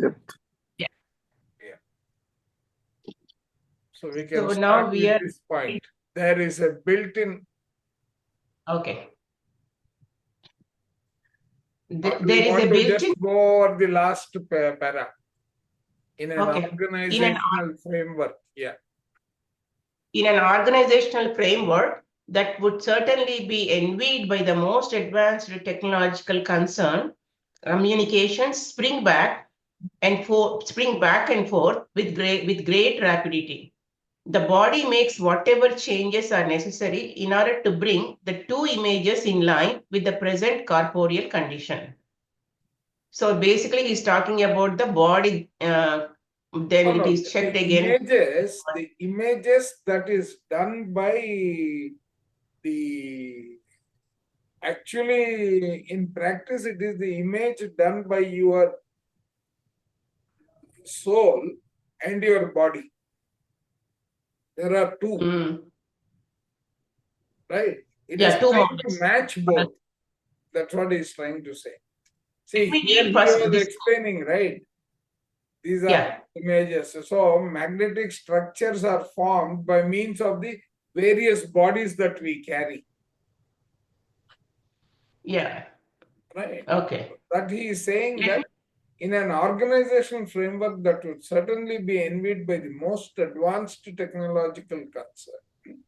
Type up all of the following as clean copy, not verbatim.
Depth. Yeah. Yeah. So we can So start now we with are this point. There is a built-in. okay. Or do There you is a want to just built-in. go over the last para in an Okay. organizational framework? Yeah. In an organizational framework that would certainly be envied by the most advanced technological concern, communications spring back and forth with great rapidity. The body makes whatever changes are necessary in order to bring the two images in line with the present corporeal condition. So basically, he's talking about the body. Then it No. is checked again. The images that is done by the actually in practice, it is the image done by your soul and your body. There are two, right? It is Two trying to models. match both. That's what he's trying to say. See, Let me here read he first was this. explaining, right? These are images. So magnetic structures are formed by means of the various bodies that we carry. Yeah. Right. Okay. That he is saying that in an organizational framework that would certainly be envied by the most advanced technological concern,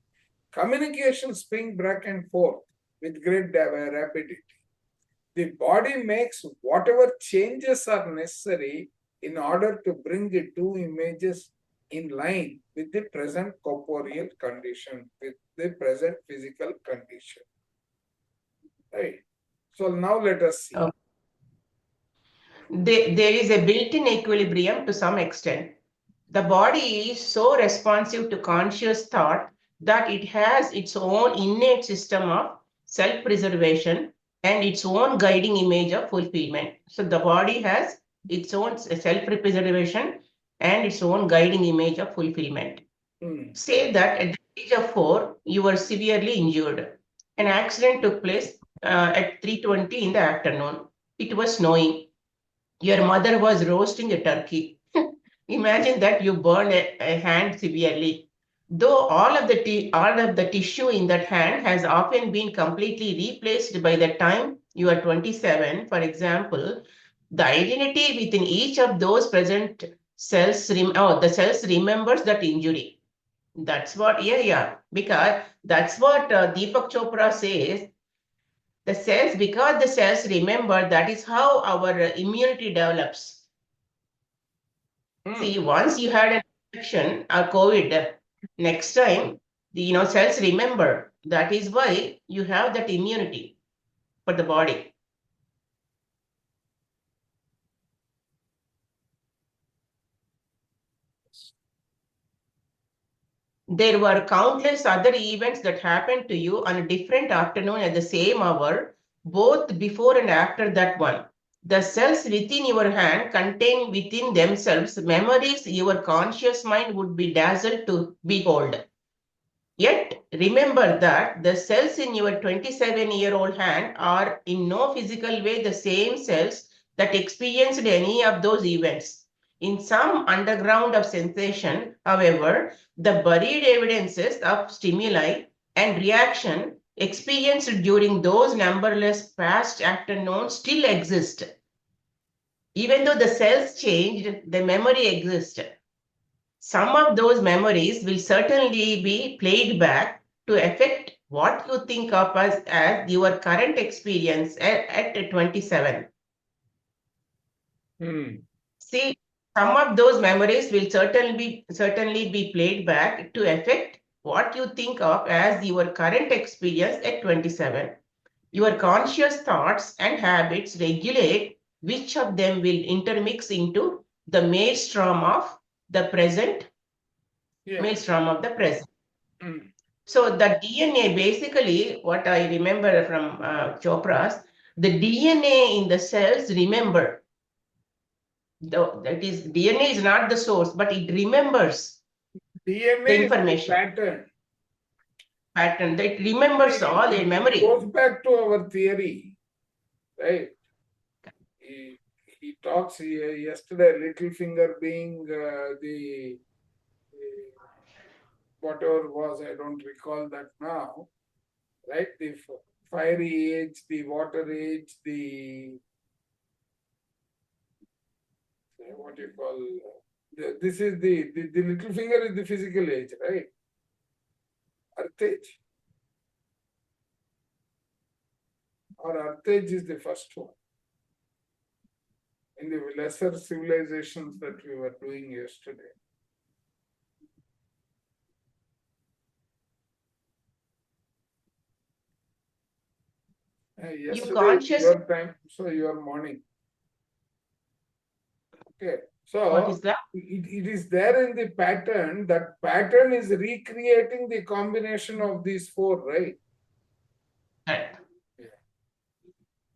communication spring back and forth with great rapidity. The body makes whatever changes are necessary in order to bring the two images in line with the present corporeal condition, with the present physical condition. Right. So now let us see. There is a built-in equilibrium to some extent. The body is so responsive to conscious thought that it has its own innate system of self-preservation and its own guiding image of fulfillment. So the body has its own self-preservation and its own guiding image of fulfillment. Say that at the age of 4, you were severely injured. An accident took place at 3:20 in the afternoon. It was snowing. Your mother was roasting a turkey. Imagine that you burned a hand severely. Though all of the tissue in that hand has often been completely replaced by the time you are 27, for example, the identity within each of those present cells, the cells remembers that injury. That's what, because that's what Deepak Chopra says. The cells, because the cells remember, that is how our immunity develops. See, once you had an infection or COVID, next time, the cells remember. That is why you have that immunity for the body. There were countless other events that happened to you on a different afternoon at the same hour, both before and after that one. The cells within your hand contain within themselves memories your conscious mind would be dazzled to behold. Yet remember that the cells in your 27-year-old hand are in no physical way the same cells that experienced any of those events. In some underground of sensation, however, the buried evidences of stimuli and reaction experienced during those numberless past afternoons still exist. Even though the cells changed, the memory exists. Some of those memories will certainly be played back to affect what you think of as your current experience at 27. See, some of those memories will certainly be played back to affect what you think of as your current experience at 27. Your conscious thoughts and habits regulate which of them will intermix into the maelstrom of the present. Maelstrom of the present. So the DNA, basically, what I remember from Chopra's, the DNA in the cells remember. That is, DNA is not the source, but it remembers DNA the information. Pattern. That remembers all the memory. It goes back to our theory, right? he talks yesterday, little finger being the whatever was, I don't recall that now, right? The fiery age, the water age, the what you call, this is the little finger is the physical age, right? Earth age. Or Earth age is the first one. In the lesser civilizations that we were doing yesterday. Yesterday conscious. your time, so your morning. Okay, so What is that? it is there in the pattern. That pattern is recreating the combination of these four, right? Correct. Yeah.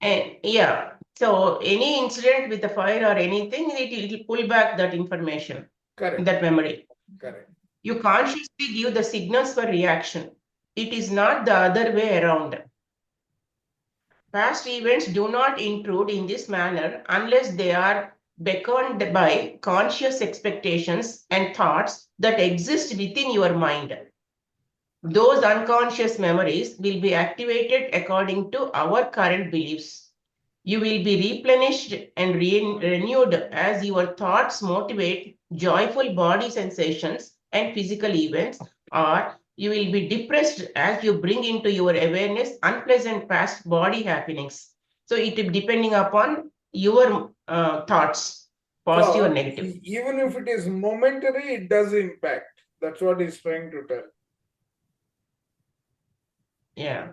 And yeah, so any incident with the fire or anything, it will pull back that information, Correct. that memory. Correct. You consciously give the signals for reaction. It is not the other way around. Past events do not intrude in this manner unless they are beckoned by conscious expectations and thoughts that exist within your mind. Those unconscious memories will be activated according to our current beliefs. You will be replenished and renewed as your thoughts motivate joyful body sensations and physical events, or you will be depressed as you bring into your awareness unpleasant past body happenings. So it is depending upon your thoughts, positive or So negative. even if it is momentary, it does impact. That's what he's trying to tell. Yeah.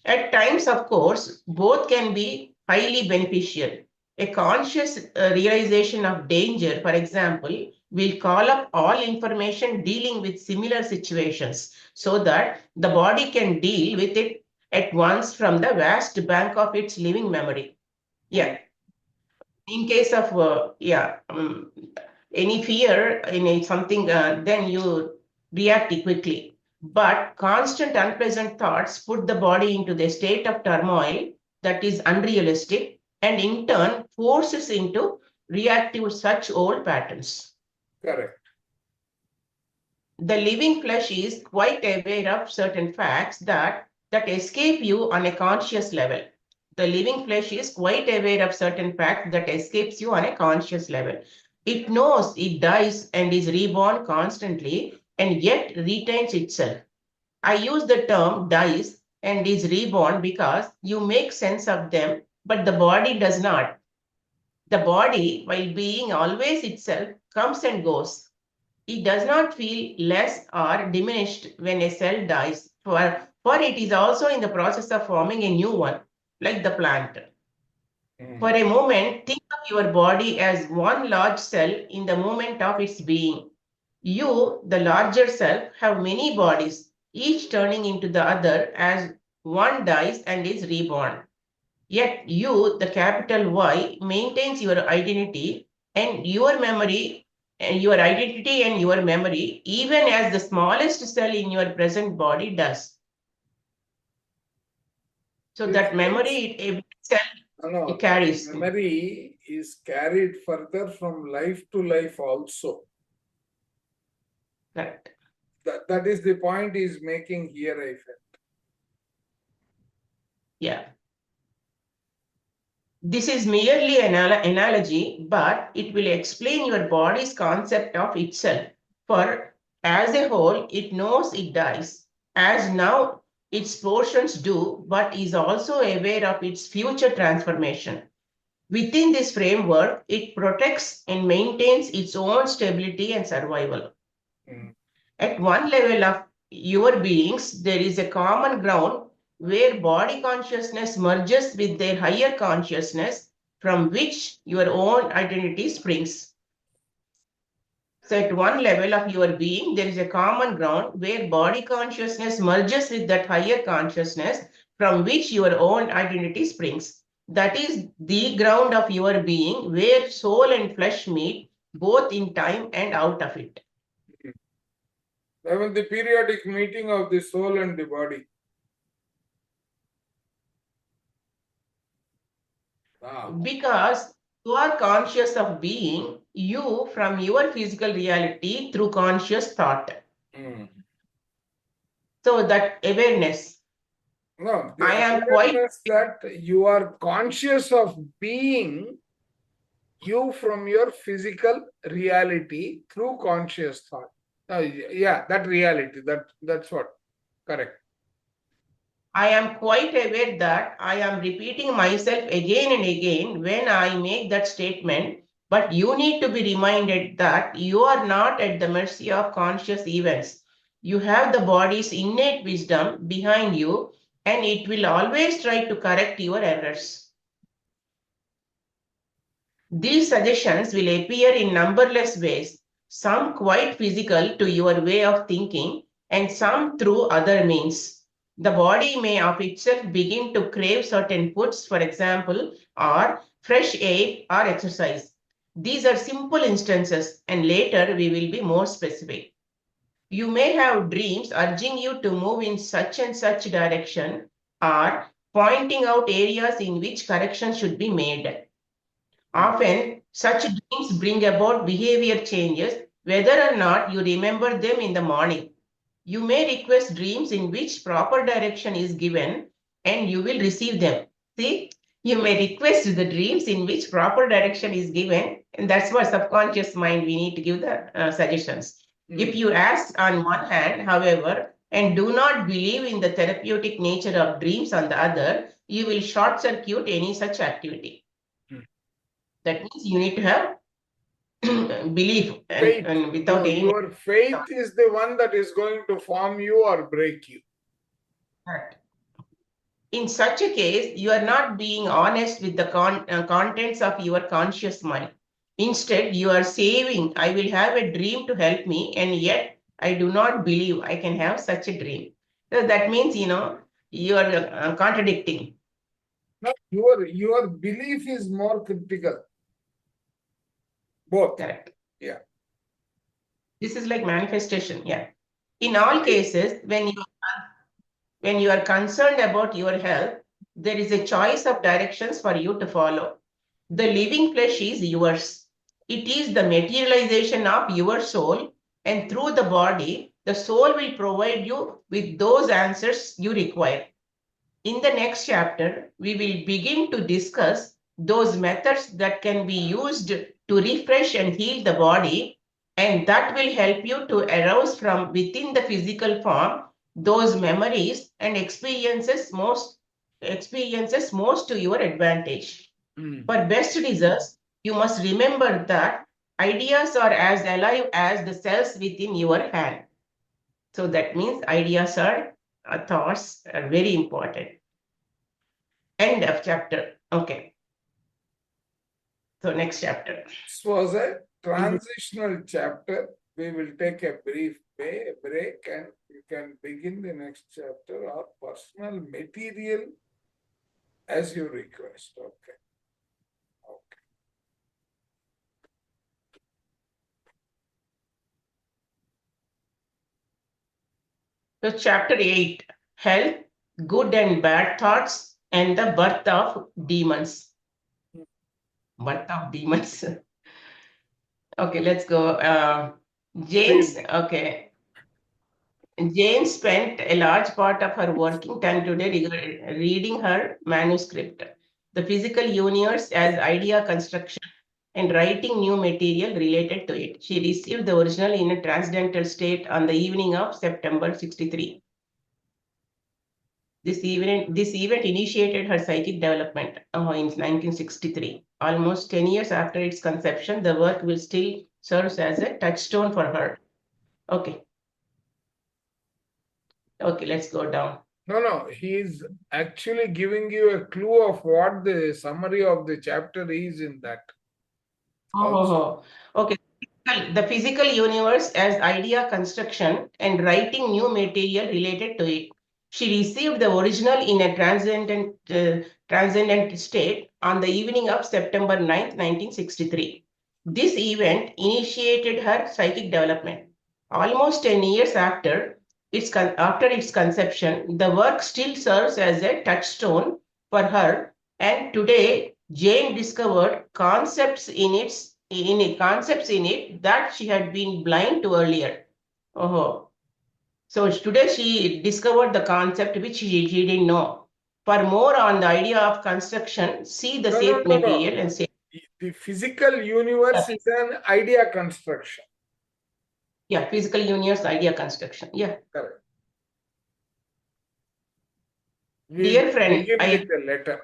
At times, of course, both can be highly beneficial. A conscious realization of danger, for example, will call up all information dealing with similar situations so that the body can deal with it at once from the vast bank of its living memory. Yeah. In case of any fear in something, then you react quickly. But constant unpleasant thoughts put the body into the state of turmoil that is unrealistic and in turn forces into reactive such old patterns. Correct. The living flesh is quite aware of certain facts that escape you on a conscious level. The living flesh is quite aware of certain facts that escapes you on a conscious level. It knows it dies and is reborn constantly and yet retains itself. I use the term dies and is reborn because you make sense of them, but the body does not. The body, while being always itself, comes and goes. It does not feel less or diminished when a cell dies, for it is also in the process of forming a new one, like the plant. For a moment, think of your body as one large cell in the moment of its being. You, the larger self, have many bodies, each turning into the other as one dies and is reborn. Yet you, the capital Y, maintains your identity and your memory, and your identity and your memory, even as the smallest cell in your present body does. So that memory, every cell, it carries. Memory is carried further from life to life also. Correct. That is the point he's making here, I felt. Yeah. This is merely an analogy, but it will explain your body's concept of itself. For as a whole, it knows it dies, as now its portions do, but is also aware of its future transformation. Within this framework, it protects and maintains its own stability and survival. At one level of your beings, there is a common ground where body consciousness merges with their higher consciousness from which your own identity springs. So at one level of your being, there is a common ground where body consciousness merges with that higher consciousness from which your own identity springs. That is the ground of your being where soul and flesh meet, both in time and out of it. Even the periodic meeting of the soul and the body. Because You are conscious of being you from your physical reality through conscious thought. So that awareness. No, the I am quite awareness that you are conscious of being you from your physical reality through conscious thought. Yeah, that reality. That's what. Correct. I am quite aware that I am repeating myself again and again when I make that statement, but you need to be reminded that you are not at the mercy of conscious events. You have the body's innate wisdom behind you, and it will always try to correct your errors. These suggestions will appear in numberless ways, some quite physical to your way of thinking, and some through other means. The body may of itself begin to crave certain foods, for example, or fresh air or exercise. These are simple instances, and later we will be more specific. You may have dreams urging you to move in such and such direction, or pointing out areas in which corrections should be made. Often, such dreams bring about behavior changes, whether or not you remember them in the morning. You may request dreams in which proper direction is given and you will receive them. See, you may request the dreams in which proper direction is given, and that's what subconscious mind we need to give the suggestions. If you ask on one hand, however, and do not believe in the therapeutic nature of dreams on the other, you will short circuit any such activity. That means you need to have belief Faith. and without any. Your faith is the one that is going to form you or break you. In such a case, you are not being honest with the contents of your conscious mind. Instead, you are saying, I will have a dream to help me, and yet I do not believe I can have such a dream. So that means, you are contradicting. No, your belief is more critical. Both. Correct. Yeah. This is like manifestation. Yeah. In all cases, when you are concerned about your health, there is a choice of directions for you to follow. The living flesh is yours. It is the materialization of your soul, and through the body, the soul will provide you with those answers you require. In the next chapter, we will begin to discuss those methods that can be used to refresh and heal the body, and that will help you to arouse from within the physical form those memories and experiences most to your advantage. For best results, you must remember that ideas are as alive as the cells within your hand. So that means ideas are thoughts are very important. End of chapter. Okay. So next chapter. This was a transitional chapter. We will take a brief break and you can begin the next chapter or personal material as you request. Okay. So chapter 8, health, good and bad thoughts, and the birth of demons. Birth of demons. Okay, let's go. James, okay. Jane spent a large part of her working time today reading her manuscript, The Physical Universe as Idea Construction, and writing new material related to it. She received the original in a transcendental state on the evening of September 63. This event initiated her psychic development in 1963. Almost 10 years after its conception, the work will still serve as a touchstone for her. Okay. Okay, let's go down. No, he's actually giving you a clue of what the summary of the chapter is in that. Okay. The physical universe as idea construction and writing new material related to it. She received the original in a transcendent state on the evening of September 9th, 1963. This event initiated her psychic development. Almost 10 years after its conception, the work still serves as a touchstone for her, and today Jane discovered concepts in it that she had been blind to earlier. Oh, so today she discovered the concept which she didn't know. For more on the idea of construction, see the No, no, safe no, no. material and safe. The physical universe is an idea construction. Yeah, physical universe idea construction. Yeah. Correct. Dear We friend, begin with a letter.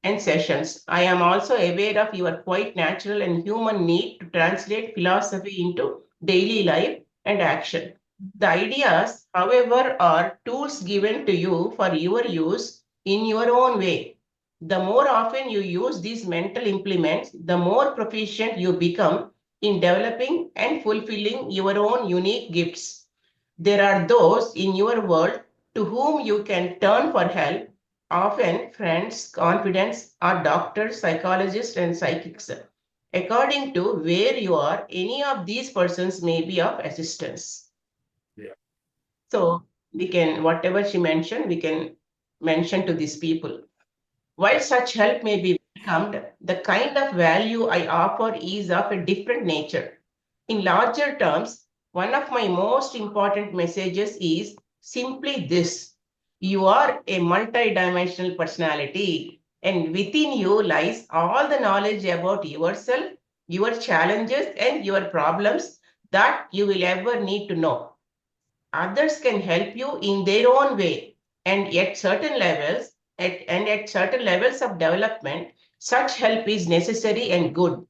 and sessions, I am also aware of your quite natural and human need to translate philosophy into daily life and action. The ideas, however, are tools given to you for your use in your own way. The more often you use these mental implements, the more proficient you become in developing and fulfilling your own unique gifts. There are those in your world to whom you can turn for help, often friends, confidants, or doctors, psychologists, and psychics. According to where you are, any of these persons may be of assistance. Yeah. So we can, whatever she mentioned, we can mention to these people. While such help may be welcomed, the kind of value I offer is of a different nature. In larger terms, one of my most important messages is simply this: you are a multidimensional personality, and within you lies all the knowledge about yourself, your challenges, and your problems that you will ever need to know. Others can help you in their own way, and at certain levels of development, such help is necessary and good.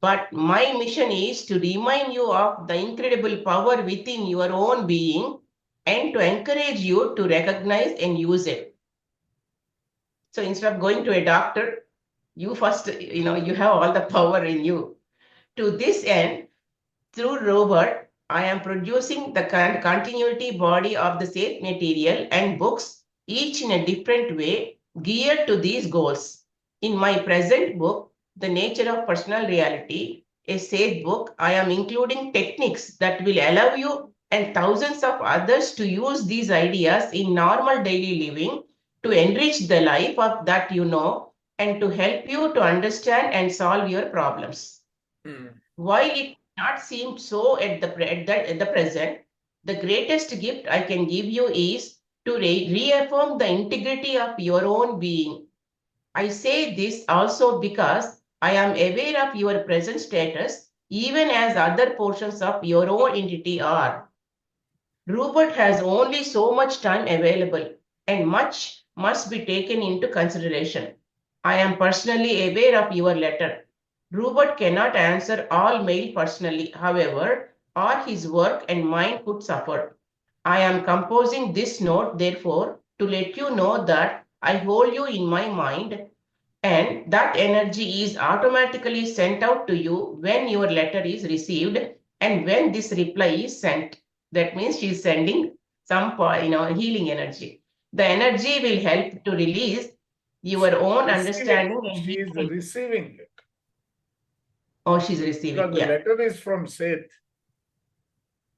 But my mission is to remind you of the incredible power within your own being and to encourage you to recognize and use it. So instead of going to a doctor, you first, you have all the power in you. To this end, through Robert, I am producing the continuity body of the safe material and books, each in a different way, geared to these goals. In my present book, The Nature of Personal Reality, a safe book, I am including techniques that will allow you and thousands of others to use these ideas in normal daily living to enrich the life of that you know and to help you to understand and solve your problems. While it may not seem so at the present, the greatest gift I can give you is to reaffirm the integrity of your own being. I say this also because I am aware of your present status, even as other portions of your own entity are. Rupert has only so much time available, and much must be taken into consideration. I am personally aware of your letter. Rupert cannot answer all mail personally, however, or his work and mine could suffer. I am composing this note, therefore, to let you know that I hold you in my mind and that energy is automatically sent out to you when your letter is received and when this reply is sent. That means she's sending some healing energy. The energy will help to release your own understanding and She is healing. receiving it. Oh, she's receiving. Because the Yeah. letter is from Seth.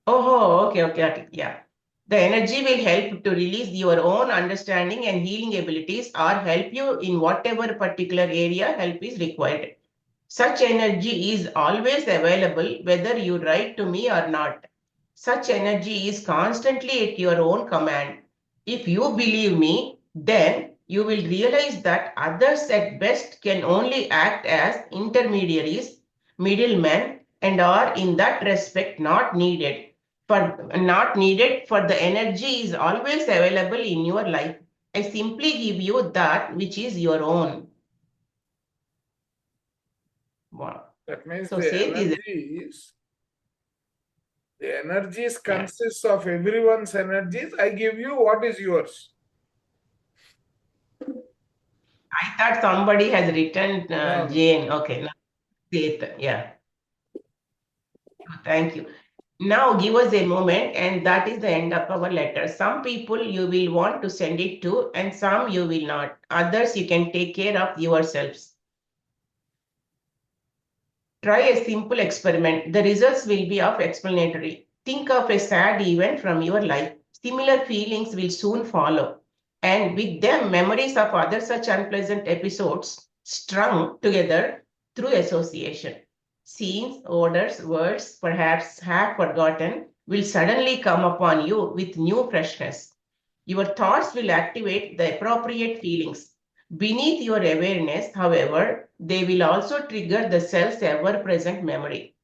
Oh, okay. Yeah. The energy will help to release your own understanding and healing abilities or help you in whatever particular area help is required. Such energy is always available whether you write to me or not. Such energy is constantly at your own command. If you believe me, then you will realize that others at best can only act as intermediaries, middlemen, and are in that respect not needed for the energy is always available in your life. I simply give you that which is your own. Wow. That means So say this. the energies consists of everyone's energies. I give you what is yours. I thought somebody has written No. Jane. Okay, now Seth. Yeah. Thank you. Now give us a moment, and that is the end of our letter. Some people you will want to send it to, and some you will not. Others you can take care of yourselves. Try a simple experiment. The results will be of explanatory. Think of a sad event from your life. Similar feelings will soon follow. And with them, memories of other such unpleasant episodes strung together through association. Scenes, odors, words, perhaps half forgotten, will suddenly come upon you with new freshness. Your thoughts will activate the appropriate feelings. Beneath your awareness, however, they will also trigger the cell's ever present memory.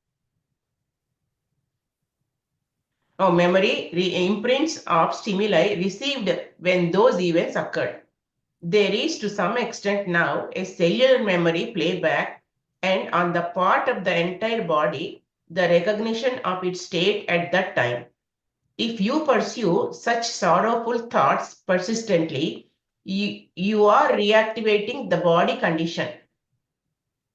Memory imprints of stimuli received when those events occurred. There is to some extent now a cellular memory playback, and on the part of the entire body, the recognition of its state at that time. If you pursue such sorrowful thoughts persistently, you are reactivating the body condition.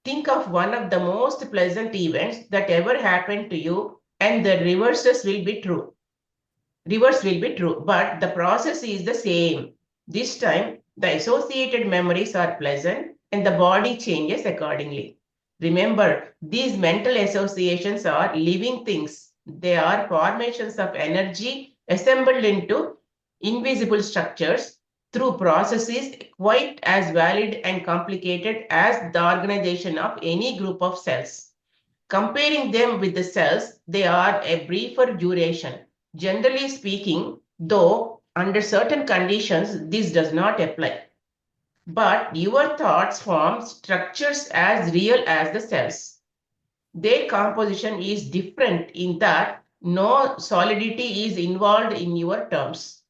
Think of one of the most pleasant events that ever happened to you, and the reverse will be true. But the process is the same. This time, the associated memories are pleasant and the body changes accordingly. Remember, these mental associations are living things. They are formations of energy assembled into invisible structures through processes quite as valid and complicated as the organization of any group of cells. Comparing them with the cells, they are a briefer duration. Generally speaking, though, under certain conditions, this does not apply. But your thoughts form structures as real as the cells. Their composition is different in that no solidity is involved in your terms.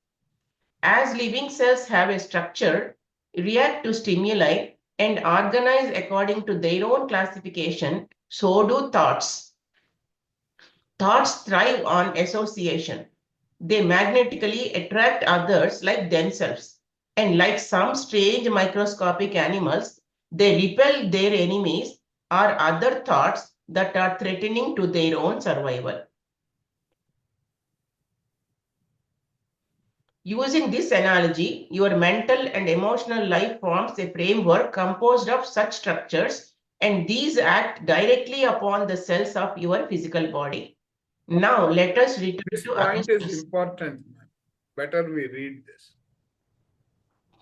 As living cells have a structure, react to stimuli, and organize according to their own classification, so do thoughts. Thoughts thrive on association. They magnetically attract others like themselves. And like some strange microscopic animals, they repel their enemies or other thoughts that are threatening to their own survival. Using this analogy, your mental and emotional life forms a framework composed of such structures, and these act directly upon the cells of your physical body. Now, let us return This to point is Augustus. important. Better we read this.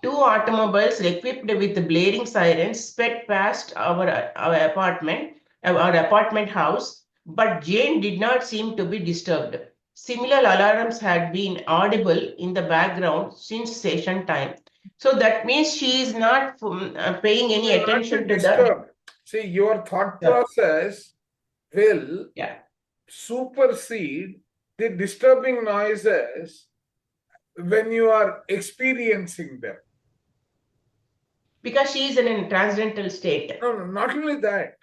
Two automobiles equipped with blaring sirens sped past our apartment house, but Jane did not seem to be disturbed. Similar alarms had been audible in the background since session time. So that means she is not paying any Will not attention be to the. disturbed. See, your thought process will supersede the disturbing noises when you are experiencing them. Because she is in a transcendental state. No, not only that.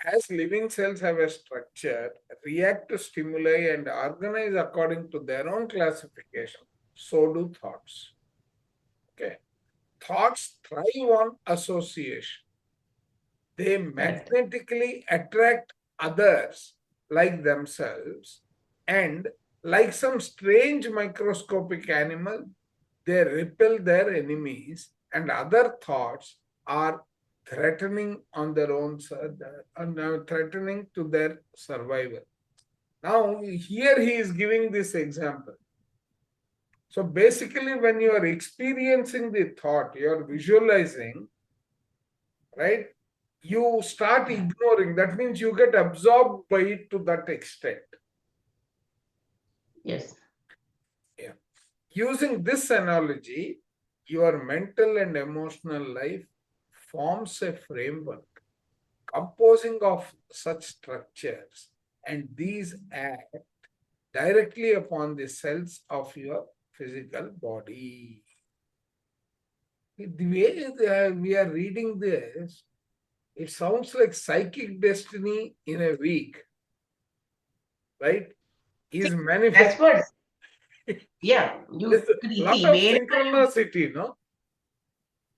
As living cells have a structure, react to stimuli and organize according to their own classification, so do thoughts. Okay. Thoughts thrive on association. They magnetically attract others like themselves, and like some strange microscopic animal, they repel their enemies, and other thoughts are threatening on their own, threatening to their survival. Now, here he is giving this example. So basically, when you are experiencing the thought, you are visualizing, right? You start ignoring. That means you get absorbed by it to that extent. Yes. Yeah. Using this analogy, your mental and emotional life forms a framework composing of such structures, and these act directly upon the cells of your physical body. The way we are reading this, it sounds like psychic destiny in a week, right? Is manifest. That's what. Yeah, There's a lot of synchronicity, no?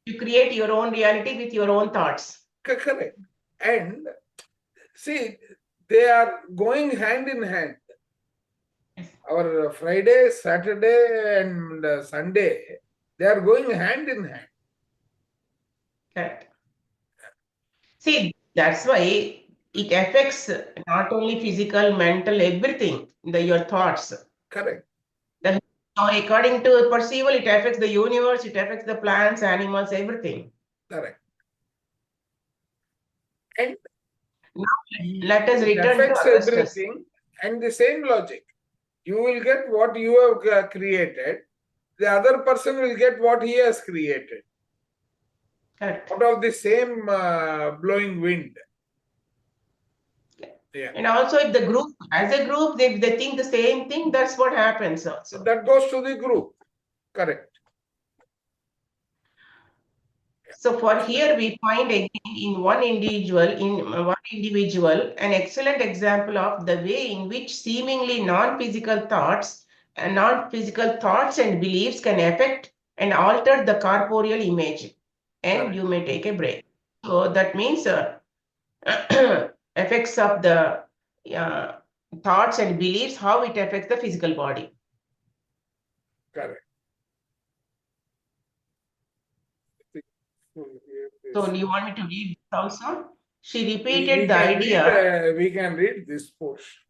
You create your own reality with your own thoughts. Correct. And see, they are going hand in hand. Our Friday, Saturday, and Sunday, they are going hand in hand. Correct. See, that's why it affects not only physical, mental, everything, your thoughts. Correct. According to perceivable, it affects the universe, it affects the plants, animals, everything. Correct. And Let us it return to affects Augustus. everything, and the same logic. You will get what you have created. The other person will get what he has created. Correct. Out of the same blowing wind. Yeah. And also, if the group, as a group, they think the same thing, that's what happens also. That goes to the group. Correct. So for here, we find again in one individual, an excellent example of the way in which seemingly non-physical thoughts and beliefs can affect and alter the corporeal image. And Correct. you may take a break. So that means effects of the uh, thoughts and beliefs, how it affects the physical body. Correct. So you want me to read this also? She repeated we the can idea. Read, we can read this portion.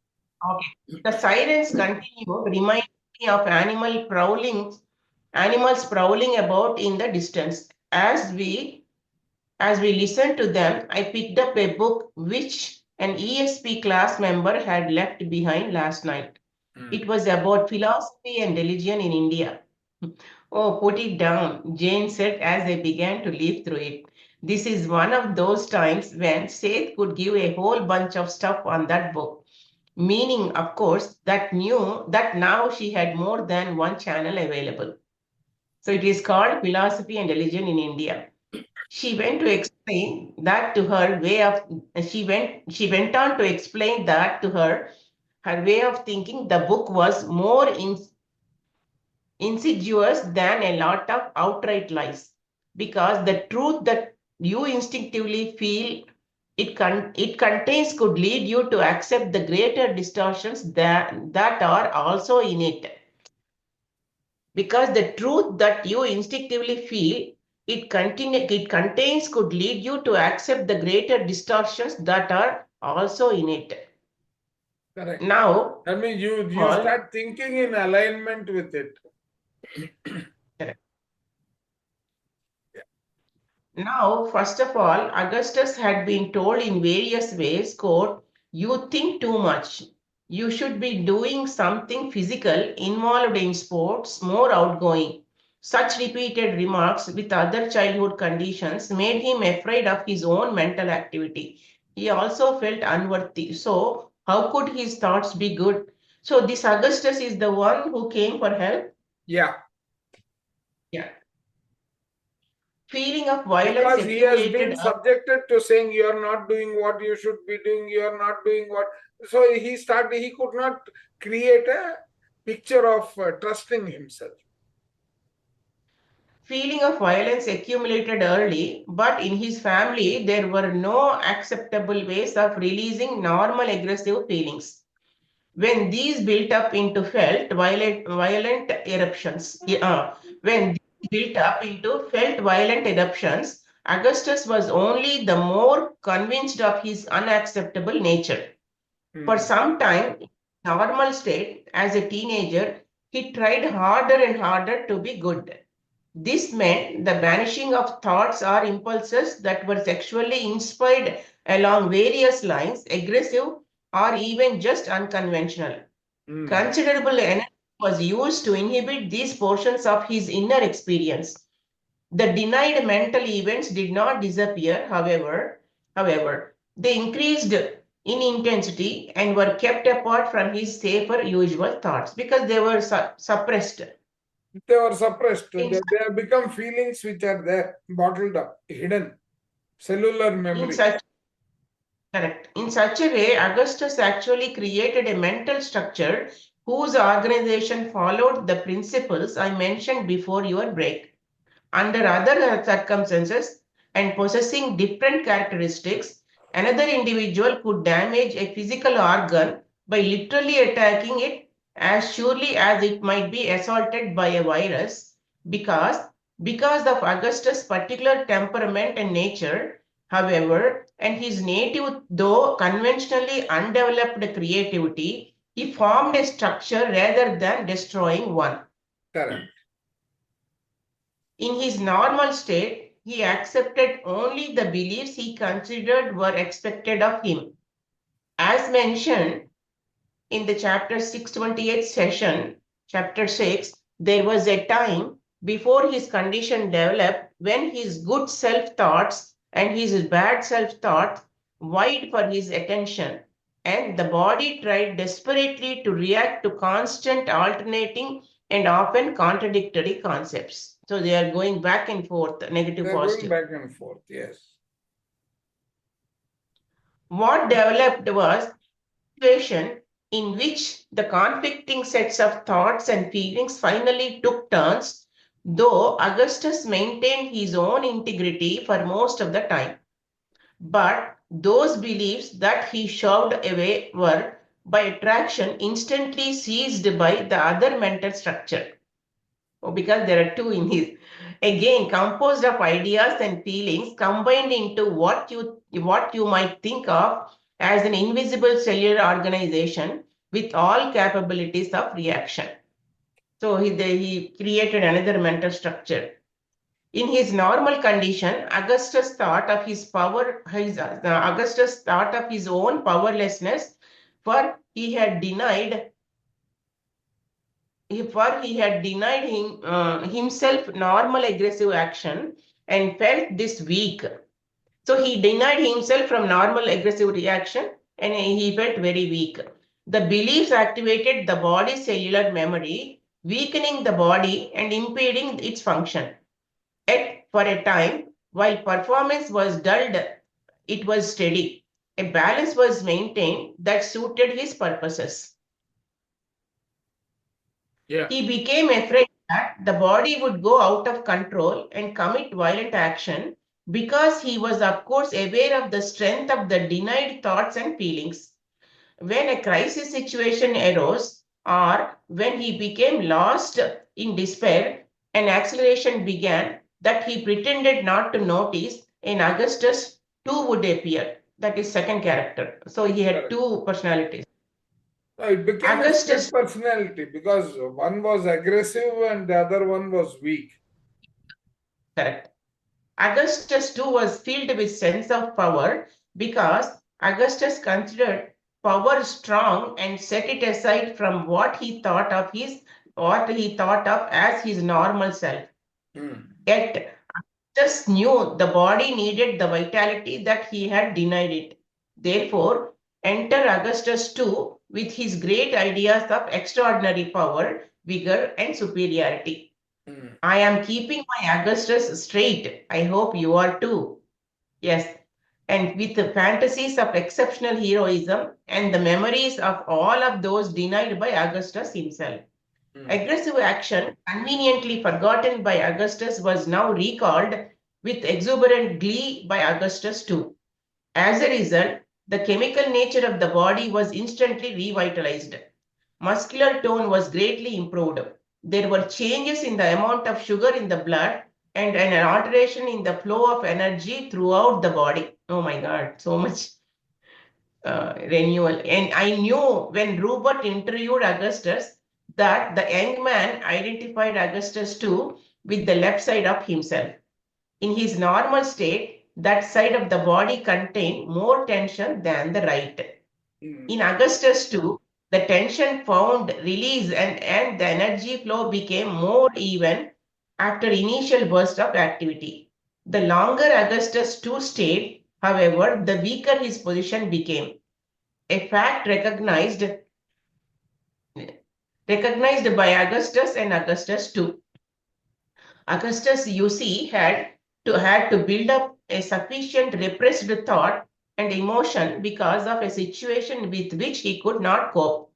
Okay. The sirens continue, remind me of animals prowling about in the distance. As we listened to them, I picked up a book which an ESP class member had left behind last night. It was about philosophy and religion in India. Oh, put it down, Jane said as I began to leaf through it. This is one of those times when Seth could give a whole bunch of stuff on that book. Meaning, of course, that now she had more than one channel available. So it is called Philosophy and Religion in India. She went to explain that to her way of she went on to explain that to her way of thinking. The book was more insidious than a lot of outright lies, because the truth that you instinctively feel it contains could lead you to accept the greater distortions that are also in it. Because the truth that you instinctively feel it contains could lead you to accept the greater distortions that are also in it. Correct. Now, That means you start thinking in alignment with it. correct. Now, first of all, Augustus had been told in various ways, quote, you think too much. You should be doing something physical, involved in sports, more outgoing. Such repeated remarks with other childhood conditions made him afraid of his own mental activity. He also felt unworthy. So, how could his thoughts be good? So, this Augustus is the one who came for help? Yeah. Yeah. Feeling of violence because he has accumulated been subjected to saying you are not doing what you should be doing, you are not doing what. So he could not create a picture of trusting himself. Feeling of violence accumulated early, but in his family, there were no acceptable ways of releasing normal aggressive feelings. When these built up into violent eruptions, Augustus was only the more convinced of his unacceptable nature. For some time, in normal state, as a teenager, he tried harder and harder to be good. This meant the banishing of thoughts or impulses that were sexually inspired along various lines, aggressive or even just unconventional. Considerable energy was used to inhibit these portions of his inner experience. The denied mental events did not disappear, however, they increased in intensity and were kept apart from his safer usual thoughts because they were suppressed. They were suppressed. In They have become feelings which are there, bottled up, hidden, cellular memory. In such a way, Augustus actually created a mental structure whose organization followed the principles I mentioned before your break. Under other circumstances and possessing different characteristics, another individual could damage a physical organ by literally attacking it as surely as it might be assaulted by a virus, because of Augustus' particular temperament and nature, however, and his native, though conventionally undeveloped creativity, he formed a structure rather than destroying one. Correct. In his normal state, he accepted only the beliefs he considered were expected of him. As mentioned in the chapter 628 session, chapter 6, there was a time before his condition developed when his good self thoughts and his bad self thoughts vied for his attention, and the body tried desperately to react to constant, alternating, and often contradictory concepts. So they are going back and forth, negative, They're going positive. back and forth, yes. What developed was a situation in which the conflicting sets of thoughts and feelings finally took turns, though Augustus maintained his own integrity for most of the time. But those beliefs that he shoved away were, by attraction, instantly seized by the other mental structure. Oh, because there are two in his. Again, composed of ideas and feelings combined into what you might think of as an invisible cellular organization with all capabilities of reaction. So he created another mental structure. In his normal condition, Augustus thought of his own powerlessness, for he had denied himself normal aggressive action and felt this weak. So he denied himself from normal aggressive reaction and he felt very weak. The beliefs activated the body's cellular memory, weakening the body and impeding its function. Yet, for a time, while performance was dulled, it was steady. A balance was maintained that suited his purposes. Yeah. He became afraid that the body would go out of control and commit violent action because he was, of course, aware of the strength of the denied thoughts and feelings. When a crisis situation arose, or when he became lost in despair, an acceleration began that he pretended not to notice, and Augustus too would appear. That is second character. So he had Correct. two personalities. No, it became a split Augustus, personality because one was aggressive and the other one was weak. correct. Augustus too was filled with sense of power because Augustus considered power strong and set it aside from what he thought of as his normal self. Yet Augustus knew the body needed the vitality that he had denied it. Therefore, enter Augustus too with his great ideas of extraordinary power, vigor, and superiority. I am keeping my Augustus straight. I hope you are too. Yes. And with the fantasies of exceptional heroism and the memories of all of those denied by Augustus himself. Aggressive action, conveniently forgotten by Augustus, was now recalled with exuberant glee by Augustus too. As a result, the chemical nature of the body was instantly revitalized. Muscular tone was greatly improved. There were changes in the amount of sugar in the blood and an alteration in the flow of energy throughout the body. Oh my God, so much renewal. And I knew when Rupert interviewed Augustus that the young man identified Augustus too with the left side of himself. In his normal state, that side of the body contained more tension than the right. In Augustus too, the tension found release and the energy flow became more even after initial burst of activity. The longer Augustus too stayed, however, the weaker his position became. A fact recognized by Augustus and Augustus too. Augustus, you see, had to build up a sufficient repressed thought and emotion because of a situation with which he could not cope.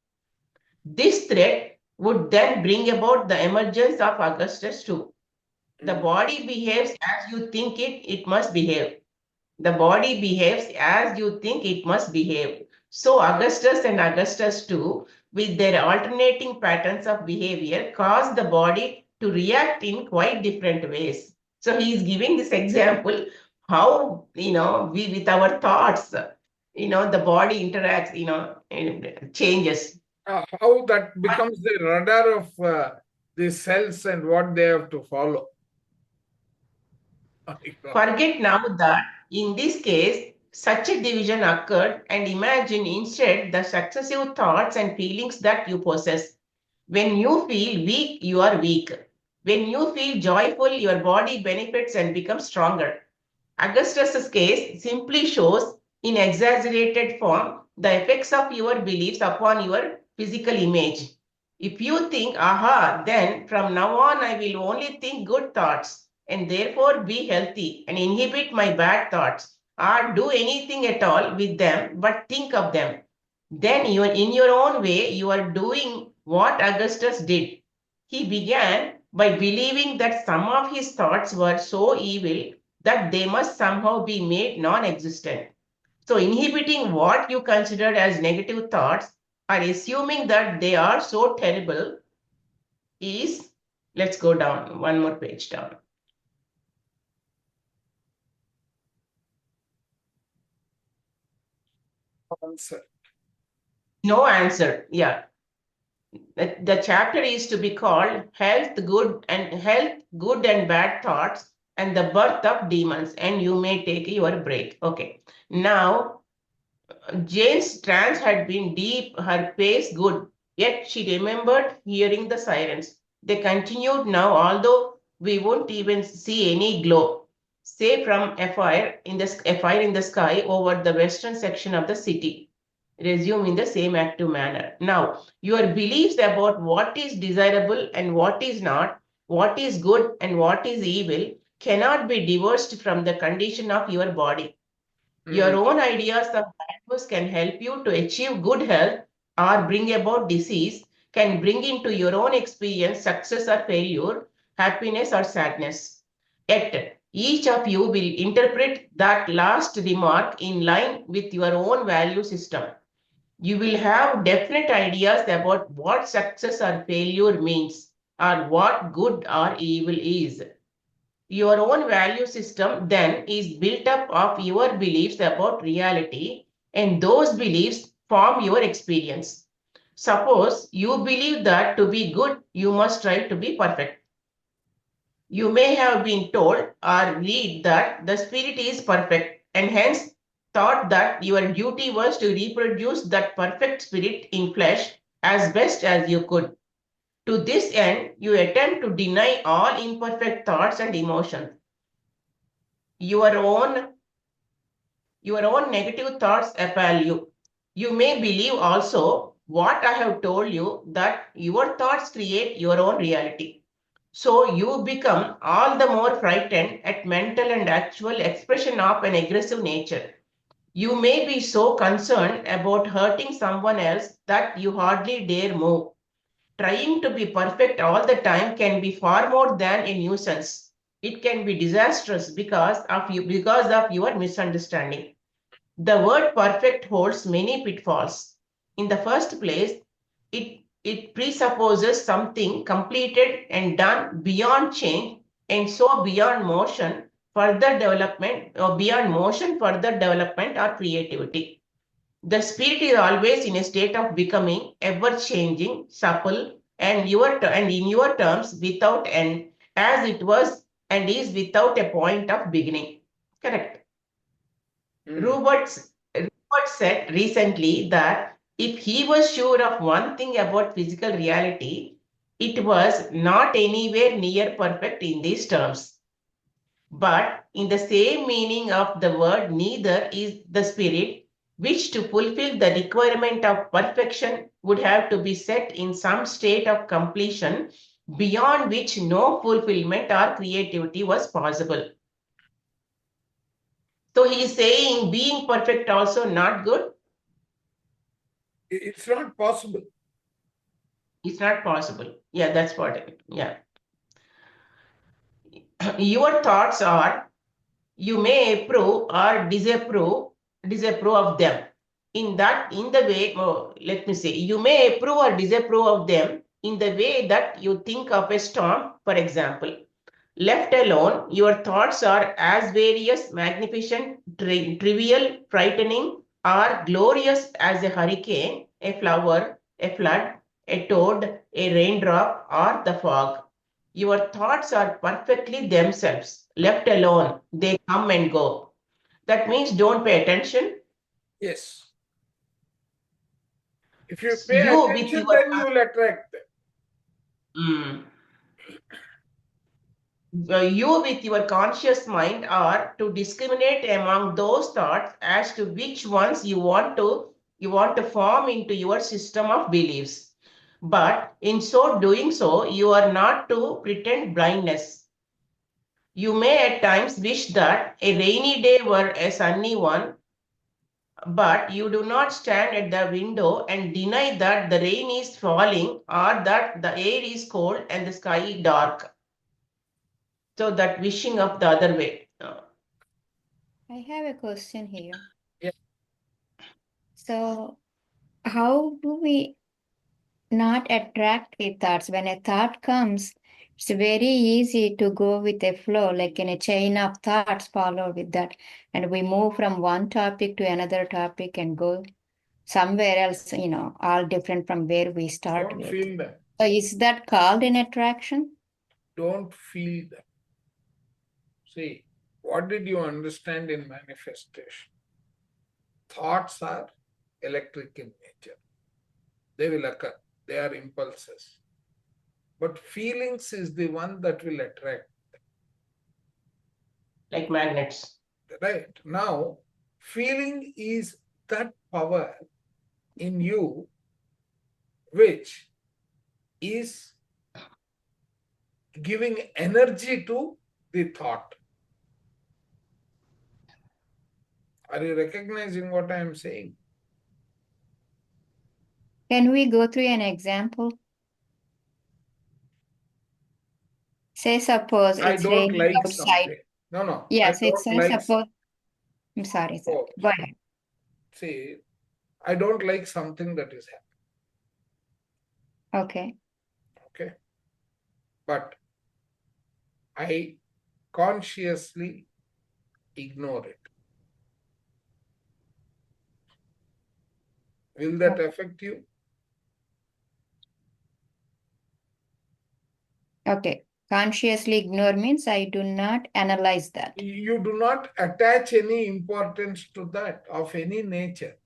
This threat would then bring about the emergence of Augustus too. The body behaves as you think it must behave. The body behaves as you think it must behave. So Augustus and Augustus too, with their alternating patterns of behavior, cause the body to react in quite different ways. So he is giving this example how, we with our thoughts, the body interacts, and changes. How that becomes the radar of the cells and what they have to follow. Forget now that in this case, such a division occurred and imagine instead the successive thoughts and feelings that you possess. When you feel weak, you are weak. When you feel joyful, your body benefits and becomes stronger. Augustus's case simply shows in exaggerated form the effects of your beliefs upon your physical image. If you think, aha, then from now on I will only think good thoughts and therefore be healthy and inhibit my bad thoughts or do anything at all with them but think of them, then you are in your own way, you are doing what Augustus did. He began by believing that some of his thoughts were so evil that they must somehow be made non existent. So, inhibiting what you considered as negative thoughts or assuming that they are so terrible is, let's go down one more page down. Answer. No answer. Yeah. The chapter is to be called Health, Good and Bad Thoughts and the Birth of Demons. And you may take your break. Okay. Now, Jane's trance had been deep, her pace good, yet she remembered hearing the sirens. They continued now, although we won't even see any glow, say from a fire in the sky over the western section of the city. Resume in the same active manner. Now, your beliefs about what is desirable and what is not, what is good and what is evil, cannot be divorced from the condition of your body. Your own ideas of values can help you to achieve good health or bring about disease, can bring into your own experience success or failure, happiness or sadness. Yet, each of you will interpret that last remark in line with your own value system. You will have definite ideas about what success or failure means or what good or evil is. Your own value system then is built up of your beliefs about reality, and those beliefs form your experience. Suppose you believe that to be good, you must try to be perfect. You may have been told or read that the spirit is perfect and hence thought that your duty was to reproduce that perfect spirit in flesh as best as you could. To this end, you attempt to deny all imperfect thoughts and emotions. Your own negative thoughts appall you. You may believe also what I have told you that your thoughts create your own reality. So you become all the more frightened at mental and actual expression of an aggressive nature. You may be so concerned about hurting someone else that you hardly dare move. Trying to be perfect all the time can be far more than a nuisance. It can be disastrous because of your misunderstanding. The word perfect holds many pitfalls. In the first place, it presupposes something completed and done beyond change and so beyond motion, further development or creativity. The spirit is always in a state of becoming, ever changing, supple, and in your terms without end, as it was and is without a point of beginning. Correct. Rupert said recently that if he was sure of one thing about physical reality, it was not anywhere near perfect in these terms. But in the same meaning of the word, neither is the spirit, which to fulfill the requirement of perfection would have to be set in some state of completion beyond which no fulfillment or creativity was possible. So he is saying being perfect also not good. It's not possible. It's not possible. Yeah, that's what. Yeah. Your thoughts are you may approve or disapprove of them. In the way, let me say, you may approve or disapprove of them in the way that you think of a storm, for example. Left alone, your thoughts are as various, magnificent, trivial, frightening, or glorious as a hurricane, a flower, a flood, a toad, a raindrop, or the fog. Your thoughts are perfectly themselves. Left alone, they come and go. That means don't pay attention. Yes. If you pay You with attention, your then you will attract them. mm, you with your conscious mind are to discriminate among those thoughts as to which ones you want to form into your system of beliefs. But in so doing so, you are not to pretend blindness. You may at times wish that a rainy day were a sunny one, but you do not stand at the window and deny that the rain is falling or that the air is cold and the sky dark. So that wishing of the other way. I have a question here. Yeah. So, how do we not attract with thoughts? When a thought comes, it's very easy to go with a flow, like in a chain of thoughts, follow with that. And we move from one topic to another topic and go somewhere else, all different from where we start Don't with. feel that. So, is that called an attraction? Don't feel that. See, what did you understand in manifestation? Thoughts are electric in nature. They will occur. They are impulses. But feelings is the one that will attract. Like magnets. Right. Now, feeling is that power in you which is giving energy to the thought. Are you recognizing what I am saying? Can we go through an example? Say, suppose I it's don't raining like outside. something. No. I Yes, it's don't like. suppose. I'm sorry, sir. Oh, Go ahead. see, I don't like something that is happening. Okay. Okay. But I consciously ignore it. Will that affect you? Okay. Consciously ignore means I do not analyze that. You do not attach any importance to that of any nature.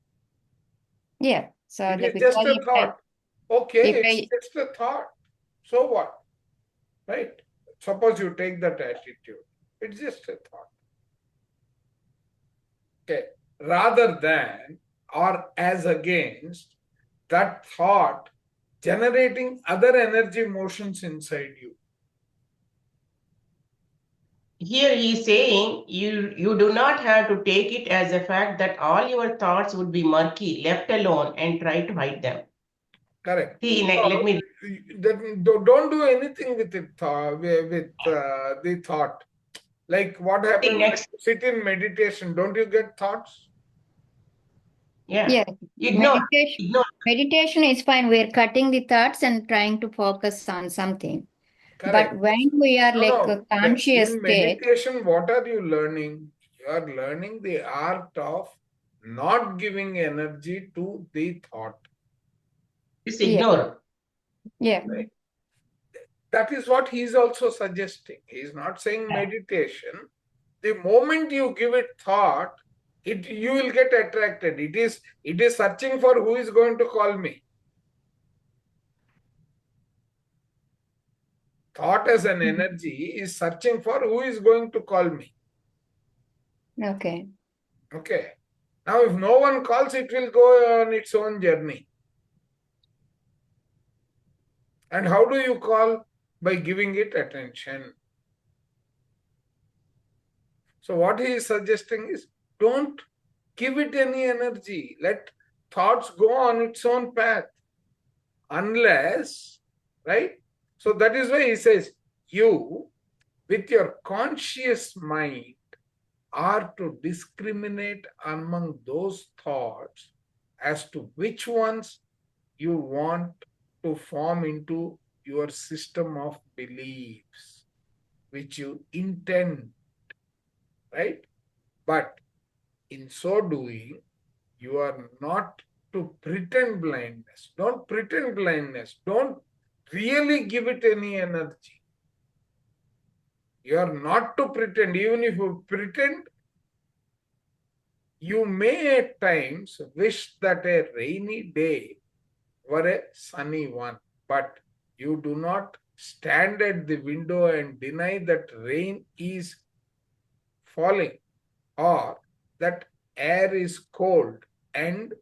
Yeah. So It is just a thought. Okay, if it's I just a thought. So what? Right? Suppose you take that attitude. It's just a thought. Okay. Rather than or as against that thought generating other energy motions inside you. Here he is saying you do not have to take it as a fact that all your thoughts would be murky, left alone, and try to hide them. Correct. See, So, let me. don't do anything with it with the thought. Like what happens when Next. you sit in meditation? Don't you get thoughts? Yeah. Ignore. meditation is fine. We're cutting the thoughts and trying to focus on something. Correct. But when we are like a conscious In state, meditation, what are you learning? You are learning the art of not giving energy to the thought. Just ignore. Yeah. Right? That is what he is also suggesting. He is not saying meditation. The moment you give it thought, you will get attracted. It is searching for who is going to call me. Thought as an energy is searching for who is going to call me. Okay. Okay. Now, if no one calls, it will go on its own journey. And how do you call? By giving it attention. So what he is suggesting is, don't give it any energy. Let thoughts go on its own path. Unless, right? So that is why he says, you, with your conscious mind, are to discriminate among those thoughts as to which ones you want to form into your system of beliefs, which you intend, right? But in so doing, you are not to pretend blindness. Don't pretend blindness. Don't really give it any energy. You are not to pretend. Even if you pretend, you may at times wish that a rainy day were a sunny one, but you do not stand at the window and deny that rain is falling or that air is cold and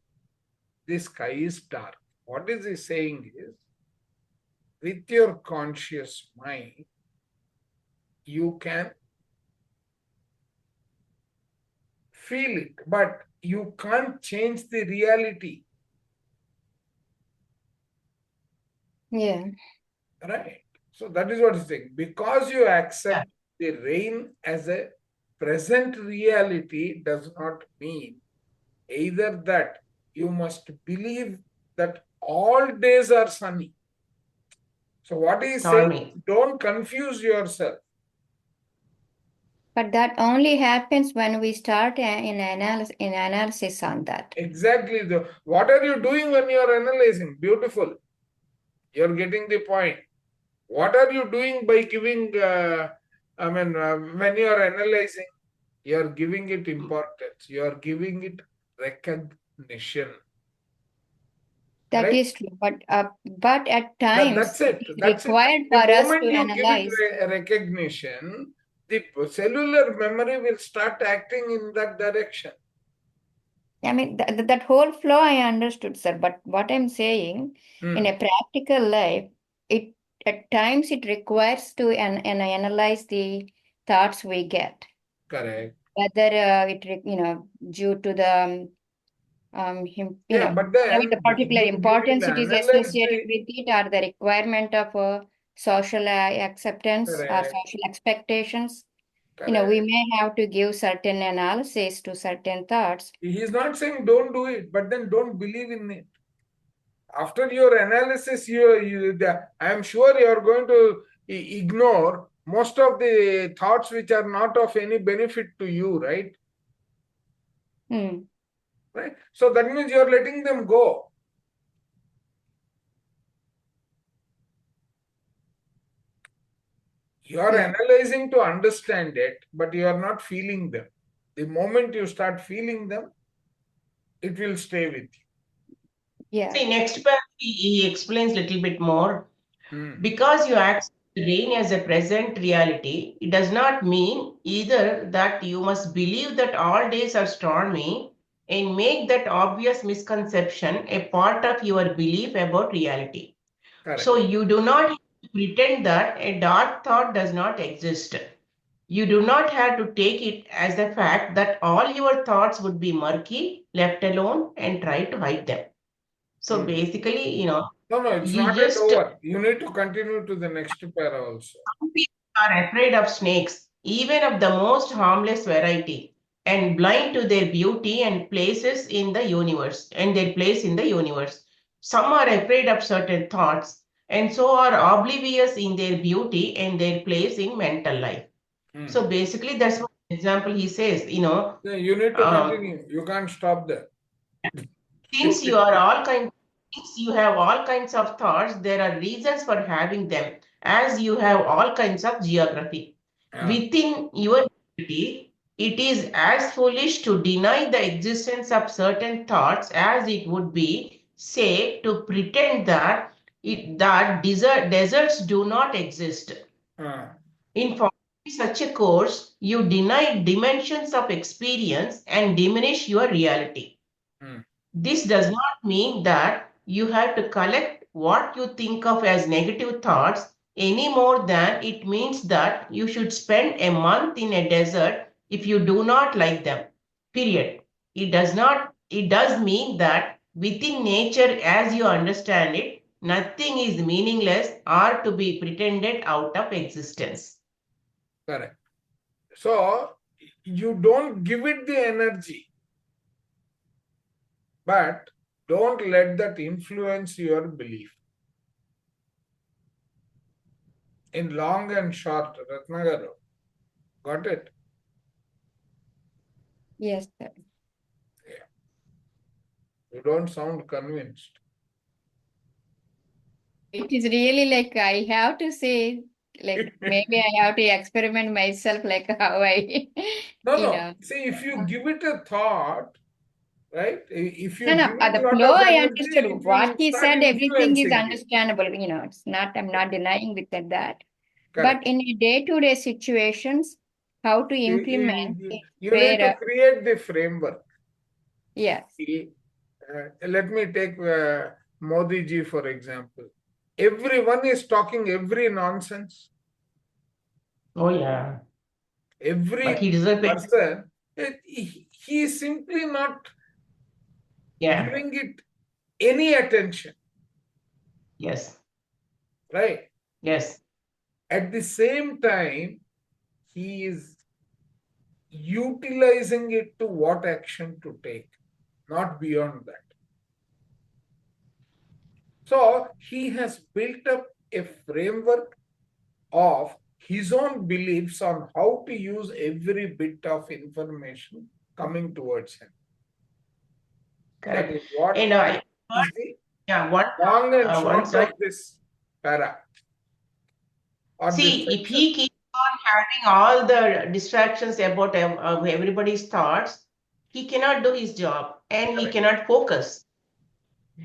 the sky is dark. What is he saying is, with your conscious mind, you can feel it, but you can't change the reality, Yeah. right? So that is what he's saying. Because you Yeah. accept the rain as a present reality does not mean either that you must believe that all days are sunny. So what he is saying, Stormy. don't confuse yourself. But that only happens when we start in analysis on that. Exactly. What are you doing when you are analyzing? Beautiful. You're getting the point. What are you doing by giving, when you are analyzing, you are giving it importance. You are giving it recognition. That Right? is true. But at times That's it it. is That's it. required The for us to moment you give it analyze. recognition, the cellular memory will start acting in that direction. I mean, that whole flow I understood, sir. But what I'm saying, in a practical life, it at times it requires to analyze the thoughts we get, Correct. whether due to the Yeah, but whatever the then particular during importance the it is analyzed, associated with it, or the requirement of social acceptance or correct, social expectations. We correct. may have to give certain analysis to certain thoughts. He is not saying don't do it, but then don't believe in it. After your analysis, I am sure you are going to ignore most of the thoughts which are not of any benefit to you, right? Hmm. Right. So that means you are letting them go. You are Yeah. analyzing to understand it, but you are not feeling them. The moment you start feeling them, it will stay with Yeah. See, next paragraph, he explains a little bit more. you. Because you accept the rain as a present reality, it does not mean either that you must believe that all days are stormy and make that obvious misconception a part of your belief about reality. Correct. So you do not have to pretend that a dark thought does not exist. You do not have to take it as a fact that all your thoughts would be murky, left alone, and try to hide them. So Hmm. basically, No, it's you not yet just over. You need to continue to the next para also. some people are afraid of snakes, even of the most harmless variety, and blind to their beauty and places in the universe and their place in the universe. Some are afraid of certain thoughts and so are oblivious in their beauty and their place in mental life. Hmm. So basically, that's one example he says, You need to continue. You can't stop there. since you are all kinds, since you have all kinds of thoughts, there are reasons for having them, as you have all kinds of geography. Yeah. Within your reality, it is as foolish to deny the existence of certain thoughts as it would be, say, to pretend that deserts do not exist. In following such a course, you deny dimensions of experience and diminish your reality. Hmm. This does not mean that you have to collect what you think of as negative thoughts any more than it means that you should spend a month in a desert if you do not like them. Period. It does mean that within nature as you understand it, nothing is meaningless or to be pretended out of existence. Correct. So you don't give it the energy, but don't let that influence your belief. In long and short, Ratnagaru, got it? Yes, sir. Yeah. You don't sound convinced. It is really like I have to say Like maybe I have to experiment myself, like how I, No. See, if you give it a thought, right? If you No, give it the a lot flow of I energy, understood. it will What he start said, everything is influencing you. understandable. It's not, I'm not denying with that. But Correct. in a day-to-day situations, how to implement it You need to where, create the framework. yes, See, let me take Modi ji, for example. Everyone is talking every nonsense. Oh, yeah. But Every he deserves it. person, he is simply not Yeah. giving it any attention, Yes. right? Yes. At the same time, he is utilizing it to what action to take, not beyond that. So he has built up a framework of his own beliefs on how to use every bit of information coming towards him. That Correct. is what And is the yeah, long and once short of this para or this see, if section. he keeps on having all the distractions about everybody's thoughts, he cannot do his job and he Correct. cannot focus.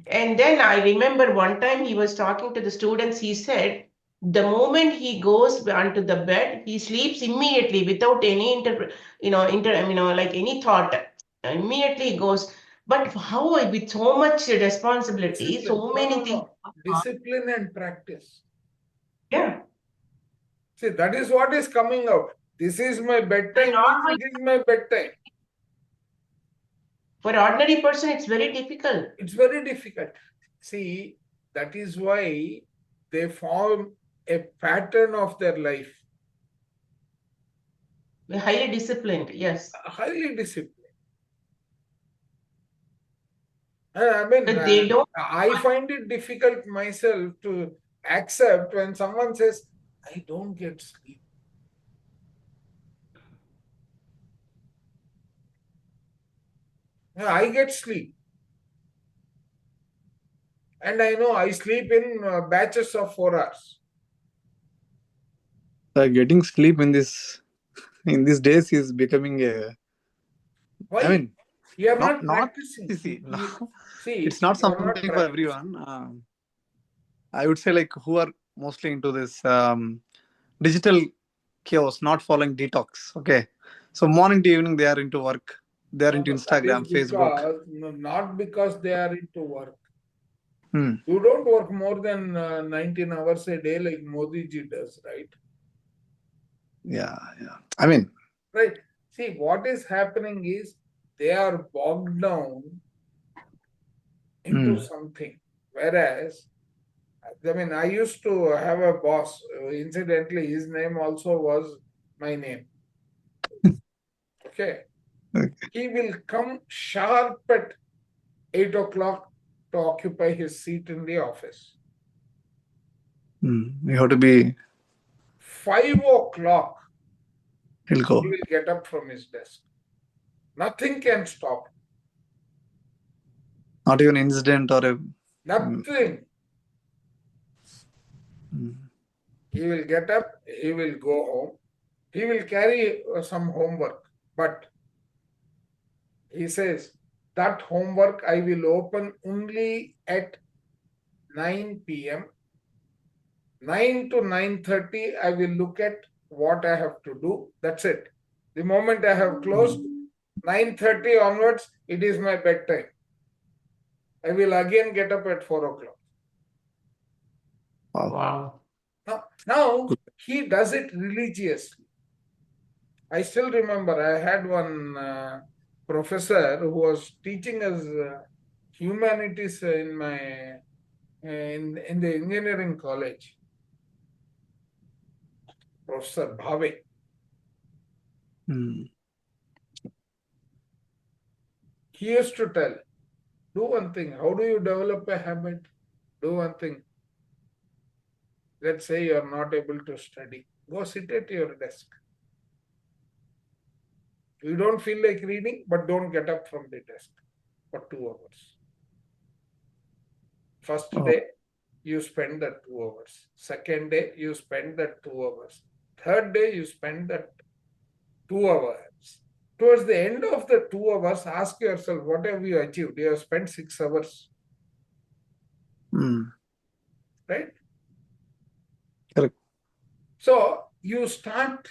And then I remember one time he was talking to the students, he said, the moment he goes onto the bed, he sleeps immediately without any like any thought. Immediately he goes. But how with so much responsibility, Discipline. so many things. No. Discipline and practice. Yeah. See, that is what is coming out. This is my bedtime means it is my bedtime. For ordinary person, it's very difficult. It's very difficult. See, that is why they form a pattern of their life. We're highly disciplined, yes. Highly disciplined. I mean, But they don't. I find it difficult myself to accept when someone says, I don't get sleep. I get sleep. And I know I sleep in batches of 4 hours. Getting sleep in these days is becoming a. Why? I mean, you are not practicing. see, See, it's not you are something for practicing. everyone. I would say like who are mostly into this digital chaos, not following detox. Okay, so morning to evening they are into work. They are into That is Instagram, Facebook. not because they are into work. Hmm. You don't work more than 19 hours a day like Modi ji does, right? Yeah. I mean, Right. See, what is happening is they are bogged down into something. Whereas, I mean, I used to have a boss. Incidentally, his name also was my name. Okay. He will come sharp at 8 o'clock to occupy his seat in the office. you have to be. 5 o'clock, He'll go. he will get up from his desk. Nothing can stop. Not even incident or a. Nothing. He will get up, he will go home, he will carry some homework, but he says, that homework I will open only at 9 p.m. 9 to 9:30, I will look at what I have to do. That's it. The moment I have closed, 9:30 onwards, it is my bedtime. I will again get up at 4 o'clock. Wow. Now he does it religiously. I still remember I had one professor who was teaching us humanities in the engineering college. Professor Bhave. He used to tell, do one thing. How do you develop a habit? Do one thing. Let's say you are not able to study. Go sit at your desk. You don't feel like reading, but don't get up from the desk for 2 hours. First day, you spend that 2 hours. Second day, you spend that 2 hours. Third day, you spend that 2 hours. Towards the end of the 2 hours, ask yourself, what have you achieved? You have spent 6 hours, right? Correct. So you start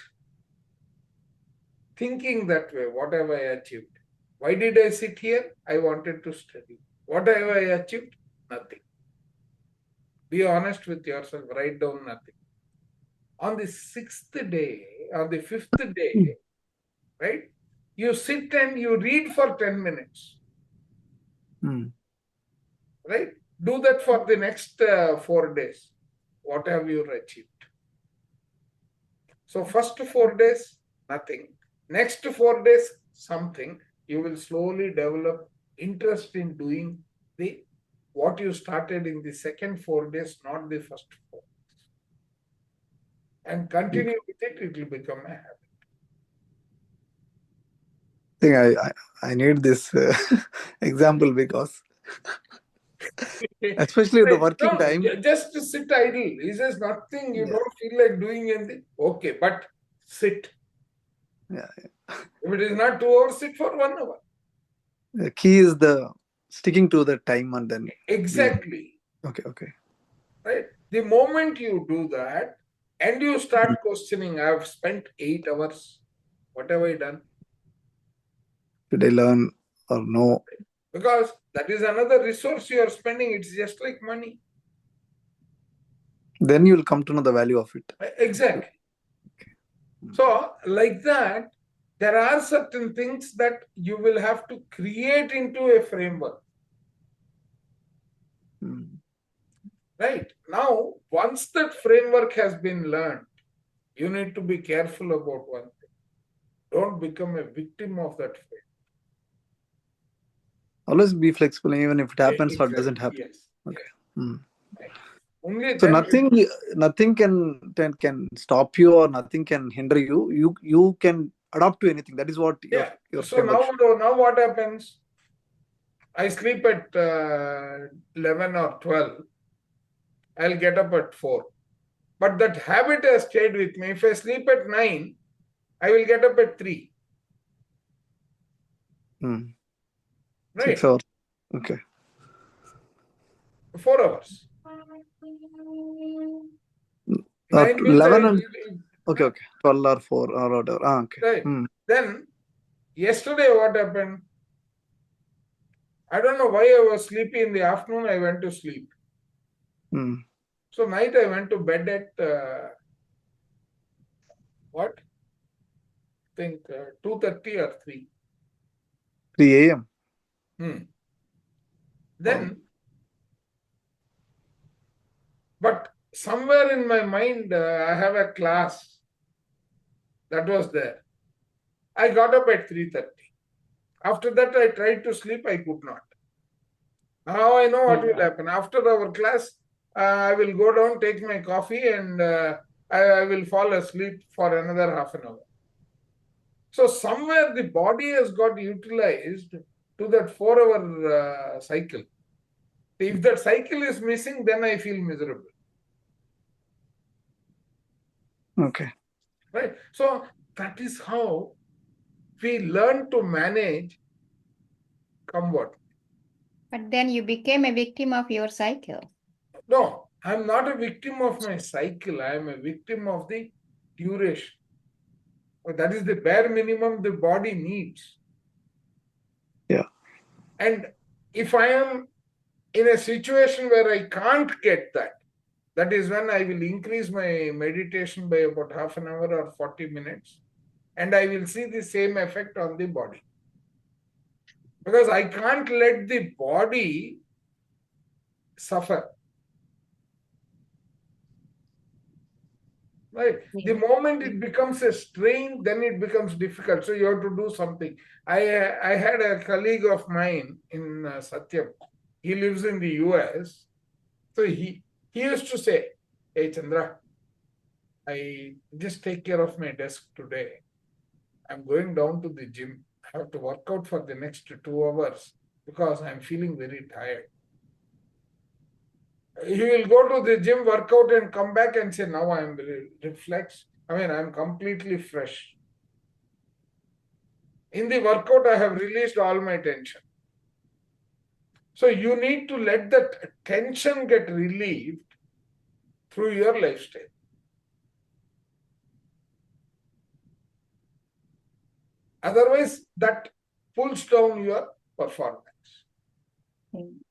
thinking that way. What have I achieved? Why did I sit here? I wanted to study. What have I achieved? Nothing. Be honest with yourself. Write down nothing. On the 6th day, on the 5th day, right? You sit and you read for 10 minutes, right? Do that for the next 4 days. What have you achieved? So first 4 days, nothing. Next 4 days, something. You will slowly develop interest in doing the what you started in the second 4 days, not the first 4. And continue with it, it will become a habit. I think I need this example because especially the working time. Just sit idle. He says nothing, you don't feel like doing anything. Okay, but sit. Yeah. If it is not 2 hours, sit for 1 hour. The key is the sticking to the time and then. Exactly. Okay. Right? The moment you do that and you start questioning, I have spent 8 hours. What have I done? Did I learn or no? Because that is another resource you are spending. It's just like money. Then you will come to know the value of it. Exactly. So, like that, there are certain things that you will have to create into a framework. Right? Now, once that framework has been learned, you need to be careful about one thing. Don't become a victim of that framework. Always be flexible, even if it happens or doesn't happen. Yes. Okay. Right. Only So then nothing can stop you or nothing can hinder you. You can adapt to anything. That is what your so now what happens? I sleep at 11 or 12. I'll get up at 4. But that habit has stayed with me. If I sleep at 9, I will get up at 3. Right? 6 hours. Okay. 4 hours. 11 and okay. 12 or 4 or whatever. Okay. Right. Then yesterday what happened? I don't know why I was sleepy in the afternoon. I went to sleep. So night I went to bed at what? I think 2:30 or 3. 3 a.m. Then, but somewhere in my mind, I have a class that was there. I got up at 3:30. After that, I tried to sleep. I could not. Now I know what will happen. After our class, I will go down, take my coffee, and I will fall asleep for another half an hour. So somewhere the body has got utilized to that 4-hour cycle. If that cycle is missing, then I feel miserable. Okay. Right? So that is how we learn to manage comfort. But then you became a victim of your cycle. No, I'm not a victim of my cycle. I am a victim of the duration. That is the bare minimum the body needs. Yeah. And if I am in a situation where I can't get that, that is when I will increase my meditation by about half an hour or 40 minutes. And I will see the same effect on the body. Because I can't let the body suffer. Right? The moment it becomes a strain, then it becomes difficult. So you have to do something. I had a colleague of mine in Satyam. He lives in the US. So he used to say, "Hey Chandra, I just take care of my desk today. I'm going down to the gym. I have to work out for the next 2 hours because I'm feeling very tired." He will go to the gym, work out, and come back and say, now I am reflex. I mean, I'm completely fresh. In the workout, I have released all my tension. So you need to let that tension get relieved through your lifestyle. Otherwise, that pulls down your performance.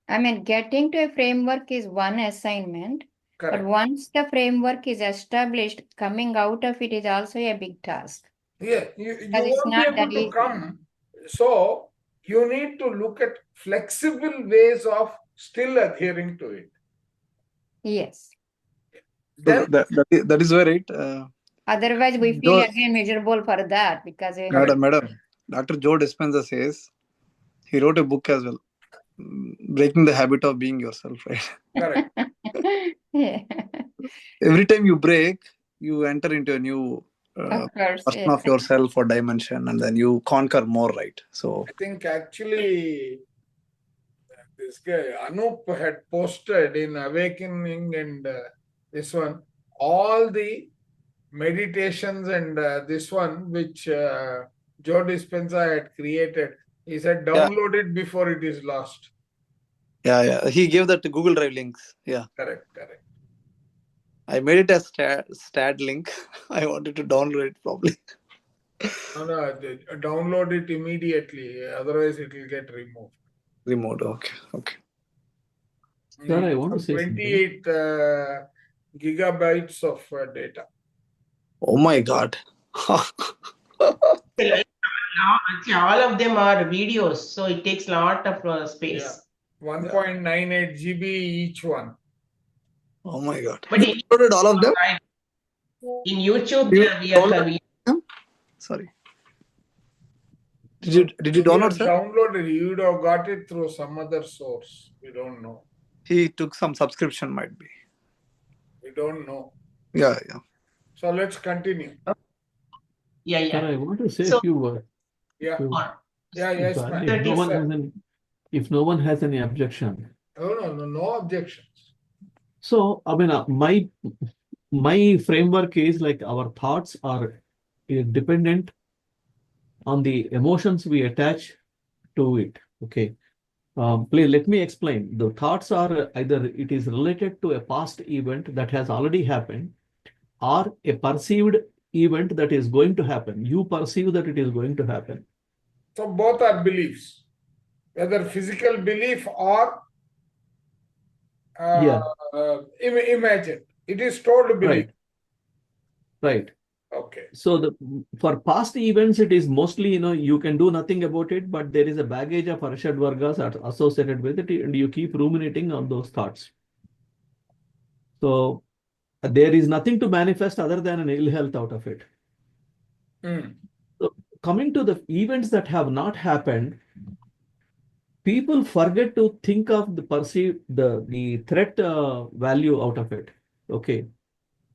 I mean, getting to a framework is one assignment, but Correct. once the framework is established, coming out of it is also a big task. Yeah, you Because it's won't be not that able to easy. come. So you need to look at flexible ways of still adhering to it. Yes. Then, That is very right. Otherwise, we feel Joe, again miserable for that because you know. Madam, Dr. Joe Dispenza says he wrote a book as well, Breaking the Habit of Being Yourself, right? correct. Yeah. Every time you break, you enter into a new Of course, version yeah. of yourself or dimension, and then you conquer more, right? So, I think actually this guy Anup had posted in Awakening and this one all the meditations and this one which Joe Dispenza had created. He said yeah, download it before it is lost. yeah. He gave that to Google Drive links. Yeah. Correct, correct. I made it as stat link. I wanted to download it probably. No, download it immediately. Otherwise, it will get removed. Remote. Okay. Okay. Sir, I want to say something. 28 gigabytes of data. Oh my God. Actually, all of them are videos, so it takes a lot of space. Yeah. 1.98 GB each one. Oh my God. But You downloaded all of them? in YouTube, You we are downloaded them? Sorry. Did you download, sir? Downloaded. You would have got it through some other source. We don't know. He took some subscription, might be. We don't know. Yeah, yeah. So let's continue. yeah. Sir, I want to say So- a few words. Yeah. Or- Yeah, yes, If, ma'am. if no Yes, one sir. has any, if no one has any objection. No objections. So, I mean, my framework is like our thoughts are dependent on the emotions we attach to it. Okay. Please let me explain. The thoughts are either it is related to a past event that has already happened or a perceived event that is going to happen. You perceive that it is going to happen. So both are beliefs, whether physical belief or Yeah. imagined. It is told belief. Right. Okay. So for past events, it is mostly, you can do nothing about it, but there is a baggage of Arshad Vargas associated with it, and you keep ruminating on those thoughts. So there is nothing to manifest other than an ill health out of it. So coming to the events that have not happened, people forget to think of the threat value out of it. Okay.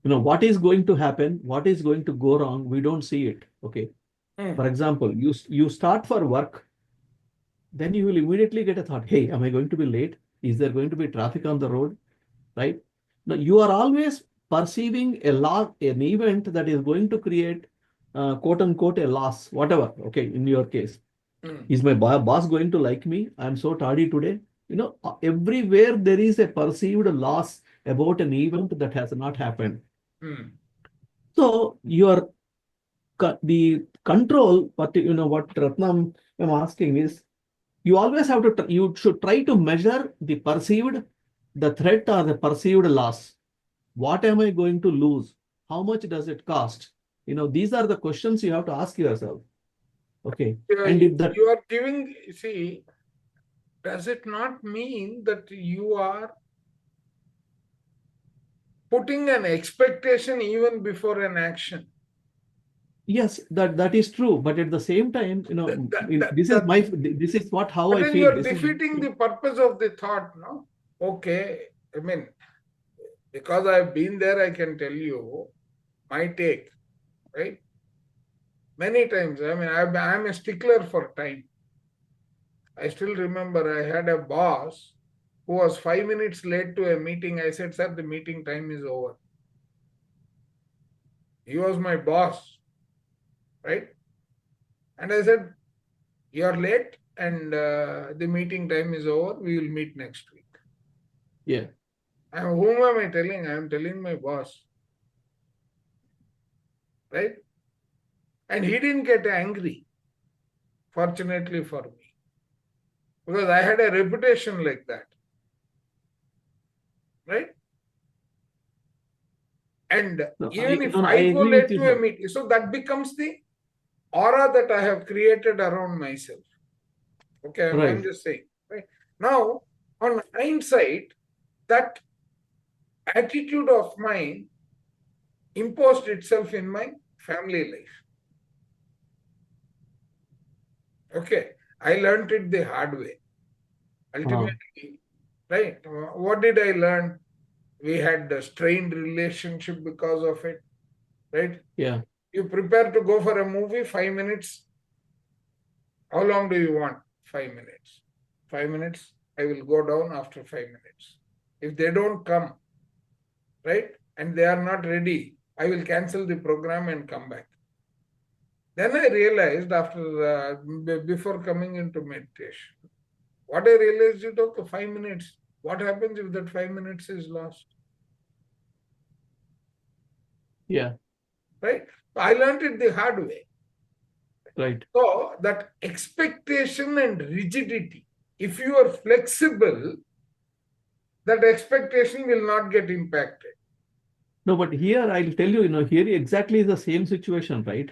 What is going to happen, what is going to go wrong, we don't see it. Okay. For example, you start for work, then you will immediately get a thought, hey, am I going to be late? Is there going to be traffic on the road? Right? Now, you are always perceiving an event that is going to create, quote unquote, a loss, whatever. Okay, in your case. Is my boss going to like me? I'm so tardy today. Everywhere there is a perceived loss about an event that has not happened. So the control, what Ratnam I'm asking is, you always have to, you should try to measure the threat or the perceived loss. What am I going to lose? How much does it cost? These are the questions you have to ask yourself. Okay. And if that you are giving, see, does it not mean that you are putting an expectation even before an action? Yes, that is true. But at the same time, this is how but I then feel. you're defeating the purpose of the thought, no? Okay. I mean, because I've been there, I can tell you my take, right? Many times, I mean, I'm a stickler for time. I still remember I had a boss who was 5 minutes late to a meeting. I said, sir, the meeting time is over. He was my boss, right? And I said, you're late and the meeting time is over. We will meet next week. Yeah. And whom am I telling? I am telling my boss, right? And he didn't get angry, fortunately for me, because I had a reputation like that, right? And No, even if I I go agree with late you, to a sir. meeting, so that becomes the aura that I have created around myself. Okay, I'm Right. just saying. Right? Now, on hindsight, that attitude of mine imposed itself in my family life. Okay, I learned it the hard way. Ultimately, right? What did I learn? We had a strained relationship because of it, right? Yeah. You prepare to go for a movie, 5 minutes. How long do you want? 5 minutes. 5 minutes. I will go down after 5 minutes. If they don't come, right, and they are not ready, I will cancel the program and come back. Then I realized after, before coming into meditation, what I realized, it took 5 minutes. What happens if that 5 minutes is lost? Yeah. Right? I learned it the hard way. Right. So that expectation and rigidity, if you are flexible, that expectation will not get impacted. No, but here I'll tell you, here exactly is the same situation, right?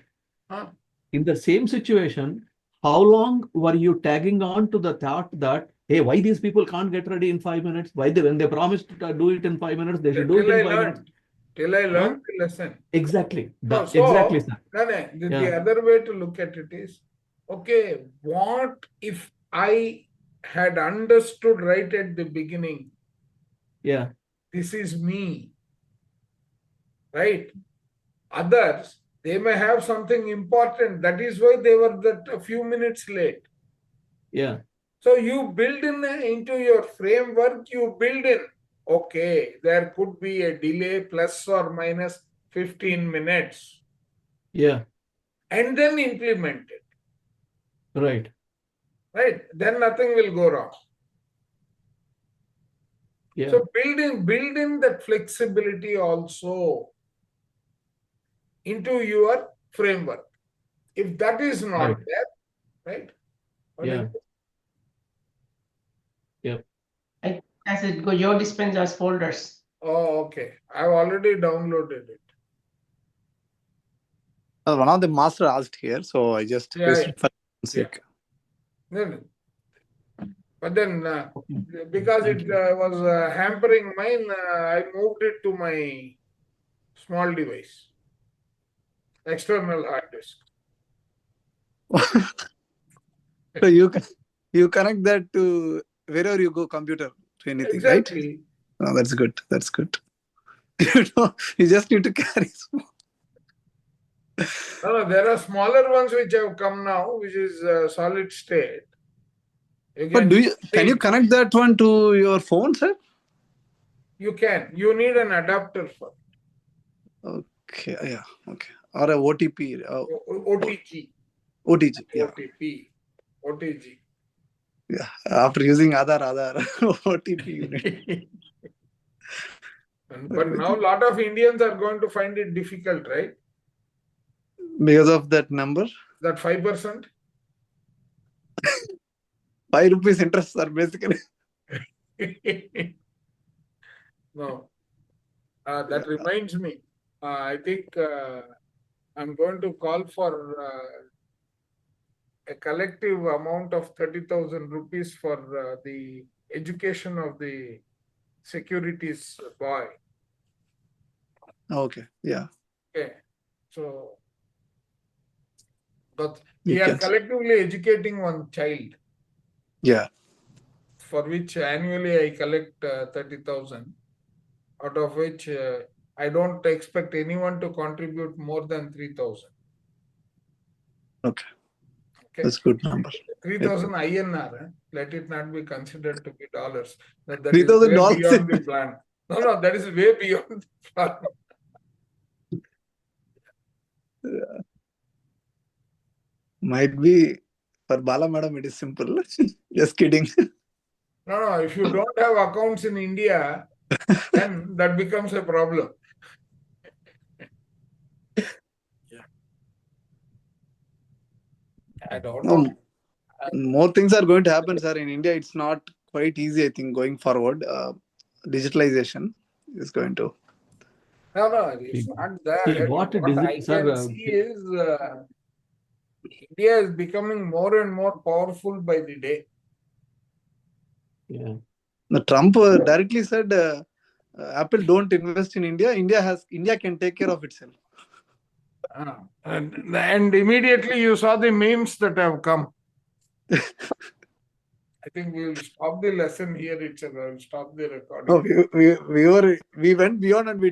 Huh? In the same situation, how long were you tagging on to the thought that, hey, why these people can't get ready in 5 minutes? Why they, when they promised to do it in 5 minutes, they should do it Till in I 5 minutes. learned. Till I Huh? learned the lesson. Exactly. No, Exactly, so sir. the Yeah. other way to look at it is, okay, what if I had understood right at the beginning, Yeah. this is me, right? Others, they may have something important. That is why they were that a few minutes late. Yeah. So you build into your framework, you build in, okay, there could be a delay plus or minus 15 minutes, Yeah. and then implement it, Right. right? Then nothing will go wrong. Yeah. So build in that flexibility also into your framework. If that is not Right. there, right? What Yeah. is it? Yep. As it go, your dispensers folders. Oh, okay. I've already downloaded it. One of the master asked here, so I just pasted for sake. No. But then, Okay. because Thank it you. was hampering mine, I moved it to my small device, external hard disk. So you connect that to wherever you go, computer to anything, Exactly. right? Oh, that's good. That's good. You just need to carry. No, there are smaller ones which have come now, which is solid state. But can you connect that one to your phone, sir? You can. You need an adapter for it. Okay, yeah, okay. Or a OTP. OTG. OTG, yeah. OTG. Yeah, after using other OTP unit. But now a lot of Indians are going to find it difficult, right? Because of that number? That 5%? 5 rupees interest, sir, basically. No. That reminds me. I think I'm going to call for a collective amount of 30,000 rupees for the education of the securities boy. Okay, yeah. Okay. So, but we are collectively educating one child. Yeah. For which annually I collect 30,000, out of which I don't expect anyone to contribute more than 3,000. Okay. Okay. That's good number. 3,000 INR. Let it not be considered to be dollars. That is $3,000. way beyond the plan. No, that is way beyond the plan. Might be for Bala Madam, it is simple. Just kidding. No, if you don't have accounts in India, then that becomes a problem. I don't know. No, more things are going to happen, sir. In India, it's not quite easy, I think, going forward. Digitalization is going to. No, it's not that. See, what it What I is, can sir, see is India is becoming more and more powerful by the day. yeah. Trump directly said, Apple don't invest in India. India can take care of itself. And immediately you saw the memes that have come. I think we'll stop the lesson here itself. I'll stop the recording. No, we went beyond and we